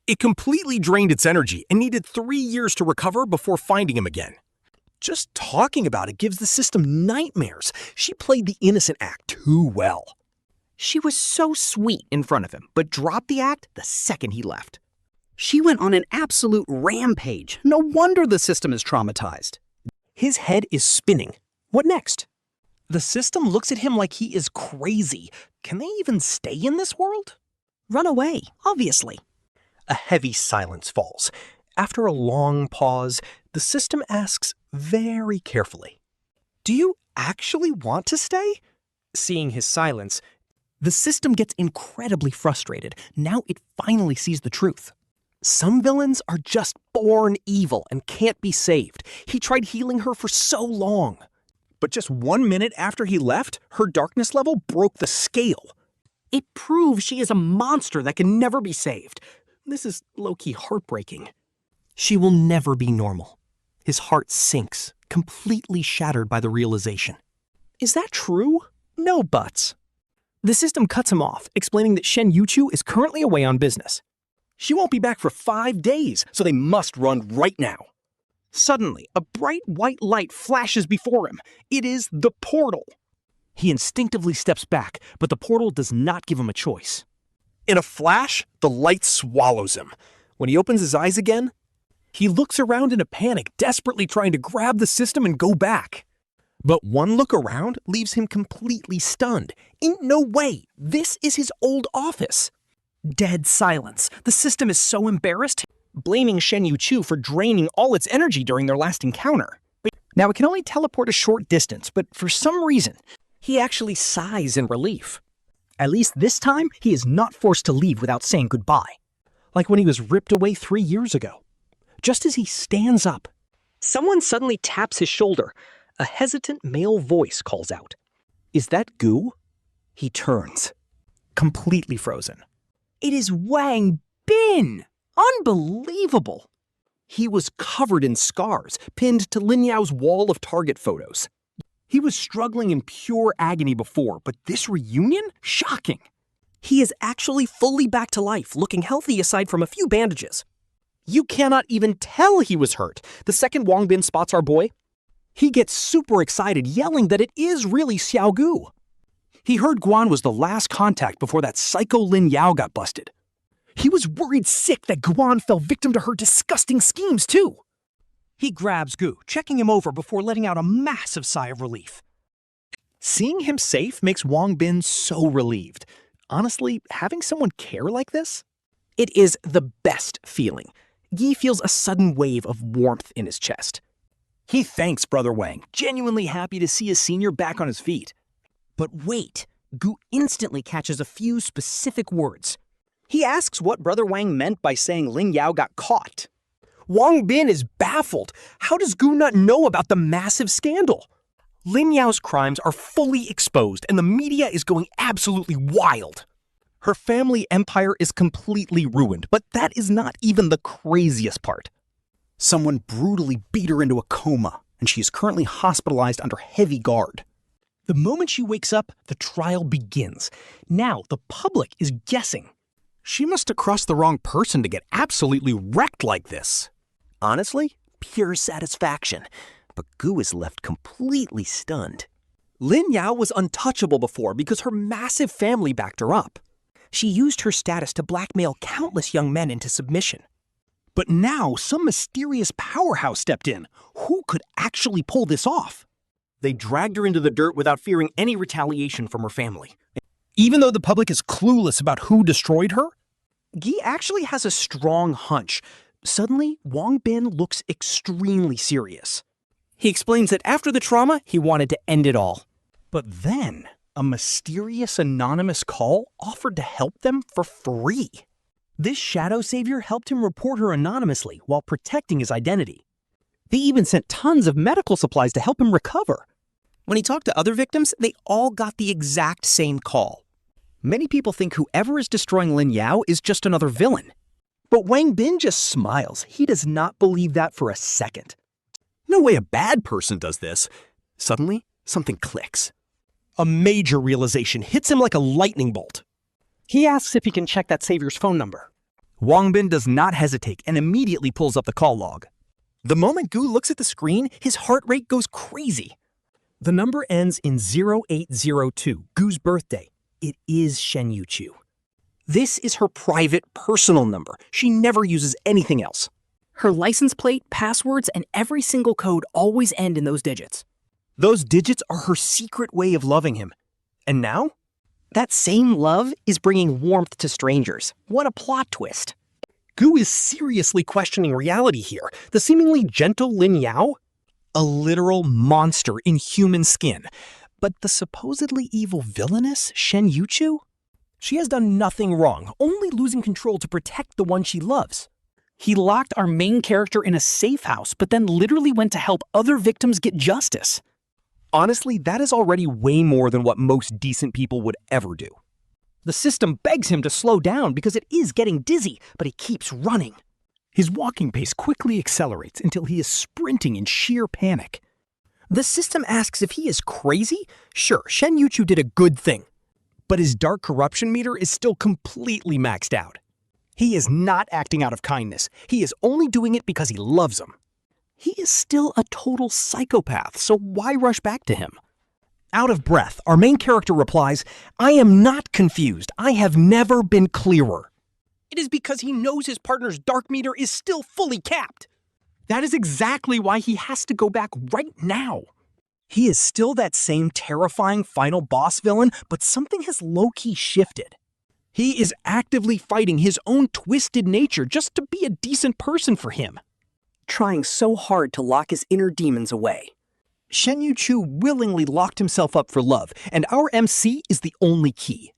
It completely drained its energy and needed 3 years to recover before finding him again. Just talking about it gives the system nightmares. She played the innocent act too well. She was so sweet in front of him, but dropped the act the second he left. She went on an absolute rampage. No wonder the system is traumatized. His head is spinning. What next? The system looks at him like he is crazy. Can they even stay in this world? Run away, obviously. A heavy silence falls. After a long pause, the system asks very carefully, "Do you actually want to stay?" Seeing his silence, the system gets incredibly frustrated. Now it finally sees the truth. Some villains are just born evil and can't be saved. He tried healing her for so long. But just 1 minute after he left, her darkness level broke the scale. It proves she is a monster that can never be saved. This is low-key heartbreaking. She will never be normal. His heart sinks, completely shattered by the realization. Is that true? No buts. The system cuts him off, explaining that Shen Youchu is currently away on business. She won't be back for 5 days, so they must run right now. Suddenly, a bright white light flashes before him. It is the portal. He instinctively steps back, but the portal does not give him a choice. In a flash, the light swallows him. When he opens his eyes again, he looks around in a panic, desperately trying to grab the system and go back. But one look around leaves him completely stunned. Ain't no way, this is his old office. Dead silence. The system is so embarrassed, blaming Shen Youchu for draining all its energy during their last encounter. Now, it can only teleport a short distance, but for some reason, he actually sighs in relief. At least this time, he is not forced to leave without saying goodbye, like when he was ripped away 3 years ago. Just as he stands up, someone suddenly taps his shoulder. A hesitant male voice calls out, "Is that Gu?" He turns, completely frozen. It is Wang Bin! Unbelievable! He was covered in scars, pinned to Lin Yao's wall of target photos. He was struggling in pure agony before, but this reunion? Shocking! He is actually fully back to life, looking healthy aside from a few bandages. You cannot even tell he was hurt. The second Wang Bin spots our boy, he gets super excited, yelling that it is really Xiao Gu. He heard Guan was the last contact before that psycho Lin Yao got busted. He was worried sick that Guan fell victim to her disgusting schemes, too. He grabs Gu, checking him over before letting out a massive sigh of relief. Seeing him safe makes Wang Bin so relieved. Honestly, having someone care like this? It is the best feeling. Yi feels a sudden wave of warmth in his chest. He thanks Brother Wang, genuinely happy to see his senior back on his feet. But wait, Gu instantly catches a few specific words. He asks what Brother Wang meant by saying Lin Yao got caught. Wang Bin is baffled. How does Gu not know about the massive scandal? Lin Yao's crimes are fully exposed, and the media is going absolutely wild. Her family empire is completely ruined, but that is not even the craziest part. Someone brutally beat her into a coma, and she is currently hospitalized under heavy guard. The moment she wakes up, the trial begins. Now the public is guessing. She must have crossed the wrong person to get absolutely wrecked like this. Honestly, pure satisfaction. But Gu is left completely stunned. Lin Yao was untouchable before because her massive family backed her up. She used her status to blackmail countless young men into submission. But now some mysterious powerhouse stepped in. Who could actually pull this off? They dragged her into the dirt without fearing any retaliation from her family. Even though the public is clueless about who destroyed her? Gi actually has a strong hunch. Suddenly, Wang Bin looks extremely serious. He explains that after the trauma, he wanted to end it all. But then, a mysterious anonymous call offered to help them for free. This shadow savior helped him report her anonymously while protecting his identity. They even sent tons of medical supplies to help him recover. When he talked to other victims, they all got the exact same call. Many people think whoever is destroying Lin Yao is just another villain. But Wang Bin just smiles. He does not believe that for a second. No way a bad person does this. Suddenly, something clicks. A major realization hits him like a lightning bolt. He asks if he can check that savior's phone number. Wang Bin does not hesitate and immediately pulls up the call log. The moment Gu looks at the screen, his heart rate goes crazy. The number ends in 0802, Gu's birthday. It is Shen Youchu. This is her private, personal number. She never uses anything else. Her license plate, passwords, and every single code always end in those digits. Those digits are her secret way of loving him. And now? That same love is bringing warmth to strangers. What a plot twist. Gu is seriously questioning reality here. The seemingly gentle Lin Yao? A literal monster in human skin. But the supposedly evil villainess, Shen Youchu? She has done nothing wrong, only losing control to protect the one she loves. He locked our main character in a safe house, but then literally went to help other victims get justice. Honestly, that is already way more than what most decent people would ever do. The system begs him to slow down because it is getting dizzy, but he keeps running. His walking pace quickly accelerates until he is sprinting in sheer panic. The system asks if he is crazy. Sure, Shen Youchu did a good thing. But his dark corruption meter is still completely maxed out. He is not acting out of kindness. He is only doing it because he loves him. He is still a total psychopath, so why rush back to him? Out of breath, our main character replies, "I am not confused. I have never been clearer." It is because he knows his partner's dark meter is still fully capped. That is exactly why he has to go back right now. He is still that same terrifying final boss villain, but something has low-key shifted. He is actively fighting his own twisted nature just to be a decent person for him. Trying so hard to lock his inner demons away. Shen Youchu willingly locked himself up for love, and our MC is the only key.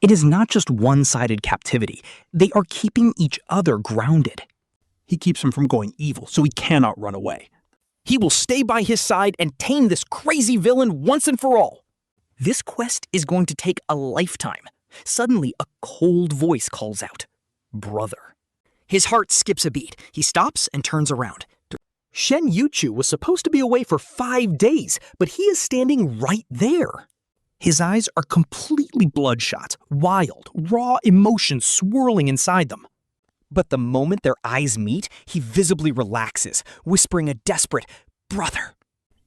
It is not just one-sided captivity. They are keeping each other grounded. He keeps him from going evil, so he cannot run away. He will stay by his side and tame this crazy villain once and for all. This quest is going to take a lifetime. Suddenly, a cold voice calls out, "Brother." His heart skips a beat. He stops and turns around. Shen Youchu was supposed to be away for 5 days, but he is standing right there. His eyes are completely bloodshot, wild, raw emotions swirling inside them. But the moment their eyes meet, he visibly relaxes, whispering a desperate, "Brother."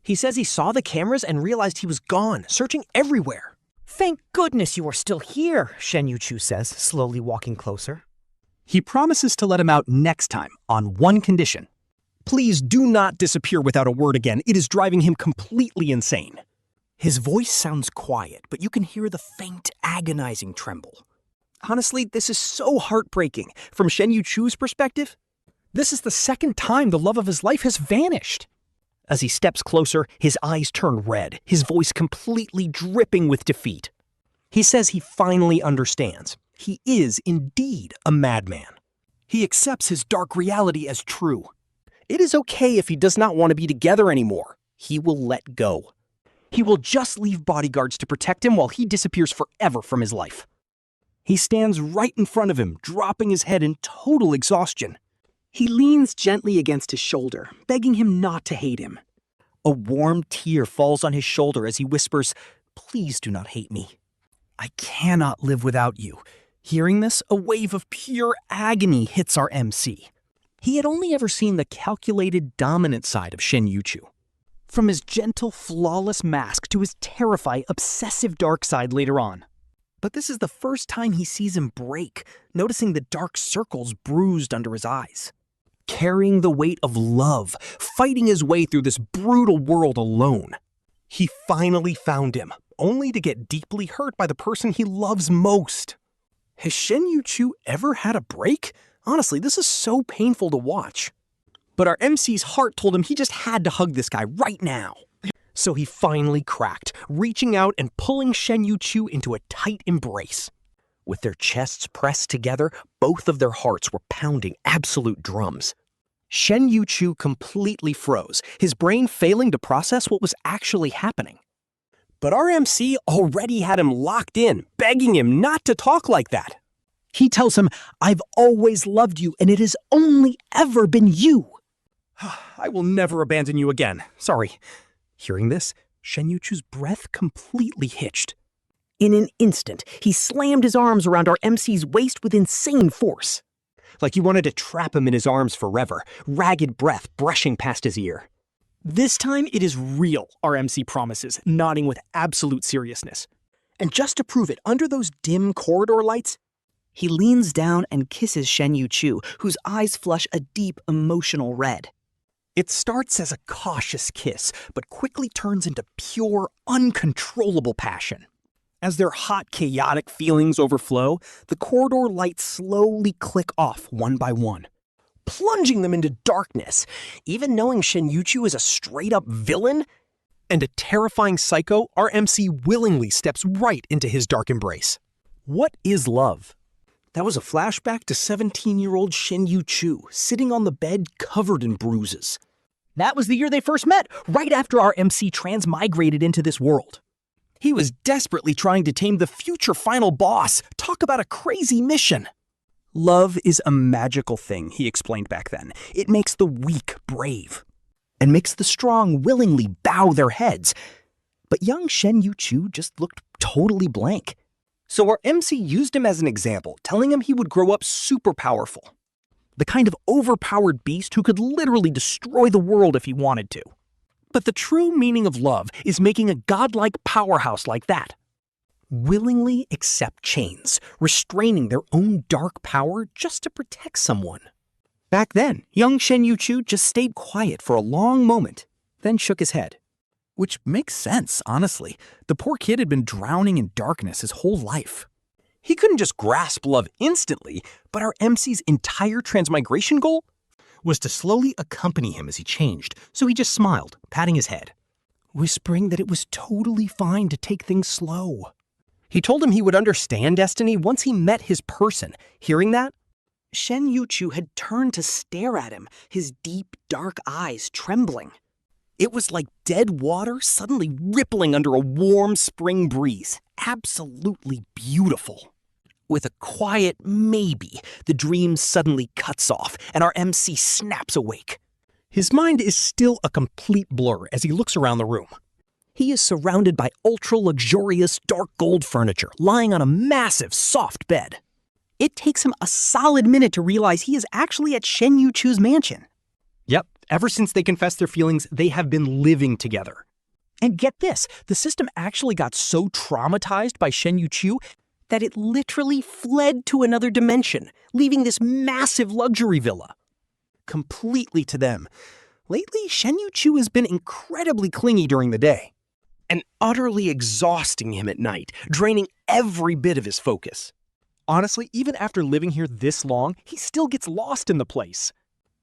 He says he saw the cameras and realized he was gone, searching everywhere. "Thank goodness you are still here," Shen Youchu says, slowly walking closer. He promises to let him out next time on one condition. Please do not disappear without a word again. It is driving him completely insane. His voice sounds quiet, but you can hear the faint, agonizing tremble. Honestly, this is so heartbreaking. From Shen Youchu's perspective, this is the second time the love of his life has vanished. As he steps closer, his eyes turn red, his voice completely dripping with defeat. He says he finally understands. He is indeed a madman. He accepts his dark reality as true. It is okay if he does not want to be together anymore. He will let go. He will just leave bodyguards to protect him while he disappears forever from his life. He stands right in front of him, dropping his head in total exhaustion. He leans gently against his shoulder, begging him not to hate him. A warm tear falls on his shoulder as he whispers, "Please do not hate me. I cannot live without you." Hearing this, a wave of pure agony hits our MC. He had only ever seen the calculated, dominant side of Shen Youchu. From his gentle, flawless mask to his terrifying, obsessive dark side later on. But this is the first time he sees him break, noticing the dark circles bruised under his eyes. Carrying the weight of love, fighting his way through this brutal world alone. He finally found him, only to get deeply hurt by the person he loves most. Has Shen Youchu ever had a break? Honestly, this is so painful to watch. But our MC's heart told him he just had to hug this guy right now. So he finally cracked, reaching out and pulling Shen Youchu into a tight embrace. With their chests pressed together, both of their hearts were pounding absolute drums. Shen Youchu completely froze, his brain failing to process what was actually happening. But our MC already had him locked in, begging him not to talk like that. He tells him, "I've always loved you, and it has only ever been you." "I will never abandon you again. Sorry." Hearing this, Shen Youchu's breath completely hitched. In an instant, he slammed his arms around our MC's waist with insane force. Like he wanted to trap him in his arms forever, ragged breath brushing past his ear. This time it is real, our MC promises, nodding with absolute seriousness. And just to prove it, under those dim corridor lights, he leans down and kisses Shen Youchu, whose eyes flush a deep emotional red. It starts as a cautious kiss, but quickly turns into pure, uncontrollable passion. As their hot, chaotic feelings overflow, the corridor lights slowly click off one by one, plunging them into darkness. Even knowing Shen Youchu is a straight-up villain and a terrifying psycho, our MC willingly steps right into his dark embrace. What is love? That was a flashback to 17-year-old Shen Youchu, sitting on the bed covered in bruises. That was the year they first met, right after our MC transmigrated into this world. He was desperately trying to tame the future final boss. Talk about a crazy mission. Love is a magical thing, he explained back then. It makes the weak brave, and makes the strong willingly bow their heads. But young Shen Youchu just looked totally blank. So our MC used him as an example, telling him he would grow up super powerful. The kind of overpowered beast who could literally destroy the world if he wanted to. But the true meaning of love is making a godlike powerhouse like that. Willingly accept chains, restraining their own dark power just to protect someone. Back then, young Shen Youchu just stayed quiet for a long moment, then shook his head. Which makes sense, honestly. The poor kid had been drowning in darkness his whole life. He couldn't just grasp love instantly, but our MC's entire transmigration goal was to slowly accompany him as he changed, so he just smiled, patting his head, whispering that it was totally fine to take things slow. He told him he would understand destiny once he met his person. Hearing that, Shen Youchu had turned to stare at him, his deep, dark eyes trembling. It was like dead water suddenly rippling under a warm spring breeze. Absolutely beautiful. With a quiet maybe, the dream suddenly cuts off, and our MC snaps awake. His mind is still a complete blur as he looks around the room. He is surrounded by ultra-luxurious dark gold furniture, lying on a massive, soft bed. It takes him a solid minute to realize he is actually at Shen Youchu's mansion. Yep, ever since they confessed their feelings, they have been living together. And get this, the system actually got so traumatized by Shen Youchu that it literally fled to another dimension, leaving this massive luxury villa. Completely to them. Lately, Shen Youchu has been incredibly clingy during the day. and utterly exhausting him at night, draining every bit of his focus. Honestly, even after living here this long, he still gets lost in the place.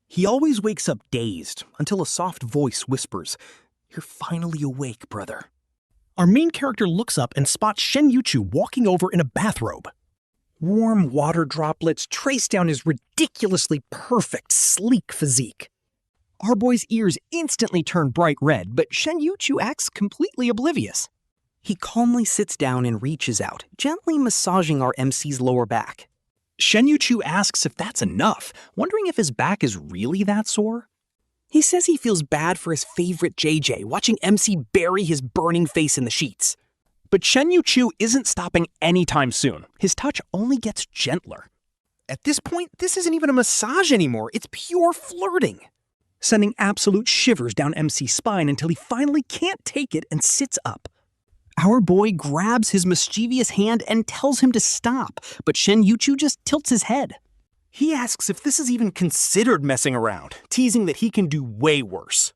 He always wakes up dazed until a soft voice whispers, "You're finally awake, brother." Our main character looks up and spots Shen Youchu walking over in a bathrobe. Warm water droplets trace down his ridiculously perfect, sleek physique. Our boy's ears instantly turn bright red, but Shen Youchu acts completely oblivious. He calmly sits down and reaches out, gently massaging our MC's lower back. Shen Youchu asks if that's enough, wondering if his back is really that sore. He says he feels bad for his favorite JJ, watching MC bury his burning face in the sheets. But Shen Youchu isn't stopping anytime soon. His touch only gets gentler. At this point, this isn't even a massage anymore. It's pure flirting. Sending absolute shivers down MC's spine until he finally can't take it and sits up. Our boy grabs his mischievous hand and tells him to stop, but Shen Youchu just tilts his head. He asks if this is even considered messing around, teasing that he can do way worse.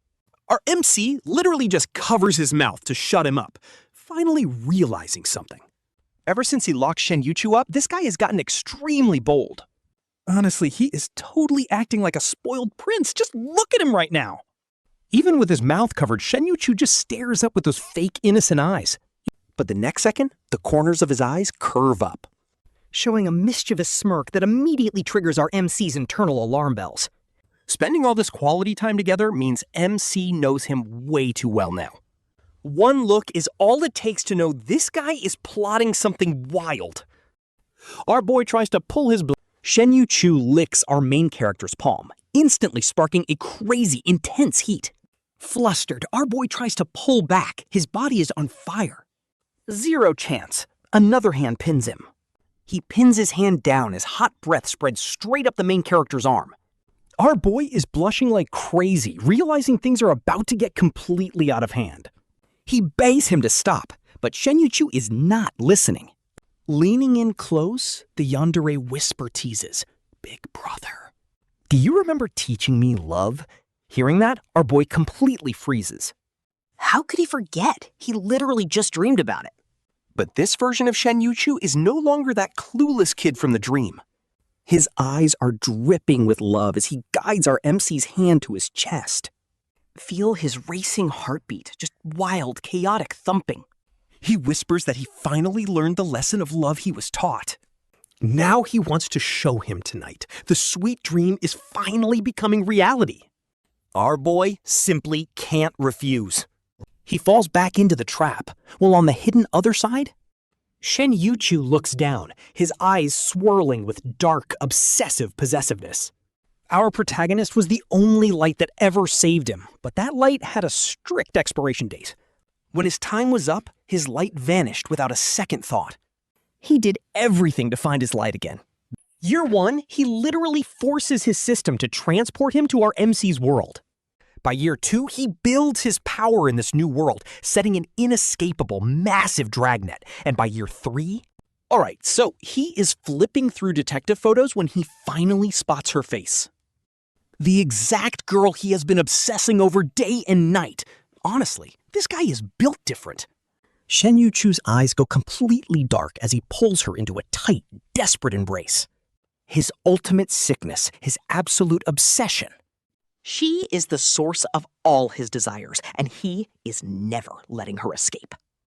Our MC literally just covers his mouth to shut him up, finally realizing something. Ever since he locked Shen Youchu up, this guy has gotten extremely bold. Honestly, he is totally acting like a spoiled prince. Just look at him right now. Even with his mouth covered, Shen Youchu just stares up with those fake innocent eyes. But the next second, the corners of his eyes curve up, showing a mischievous smirk that immediately triggers our MC's internal alarm bells. Spending all this quality time together means MC knows him way too well now. One look is all it takes to know this guy is plotting something wild. Our boy tries to pull his Shen Youchu licks our main character's palm, instantly sparking a crazy, intense heat. Flustered, our boy tries to pull back. His body is on fire. Zero chance. Another hand pins him. He pins his hand down as hot breath spreads straight up the main character's arm. Our boy is blushing like crazy, realizing things are about to get completely out of hand. He begs him to stop, but Shen Youchu is not listening. Leaning in close, the yandere whisper teases, "Big brother." Do you remember teaching me love? Hearing that, our boy completely freezes. How could he forget? He literally just dreamed about it. But this version of Shen Youchu is no longer that clueless kid from the dream. His eyes are dripping with love as he guides our MC's hand to his chest. Feel his racing heartbeat, just wild, chaotic thumping. He whispers that he finally learned the lesson of love he was taught. Now he wants to show him tonight. The sweet dream is finally becoming reality. Our boy simply can't refuse. He falls back into the trap, while on the hidden other side, Shen Youchu looks down, his eyes swirling with dark, obsessive possessiveness. Our protagonist was the only light that ever saved him, but that light had a strict expiration date. When his time was up, his light vanished without a second thought. He did everything to find his light again. Year one, he literally forces his system to transport him to our MC's world. By year two, he builds his power in this new world, setting an inescapable, massive dragnet. And by year three, alright, so he is flipping through detective photos when he finally spots her face. The exact girl he has been obsessing over day and night. Honestly, this guy is built different. Shen Youchu's eyes go completely dark as he pulls her into a tight, desperate embrace. His ultimate sickness, his absolute obsession. She is the source of all his desires, and he is never letting her escape.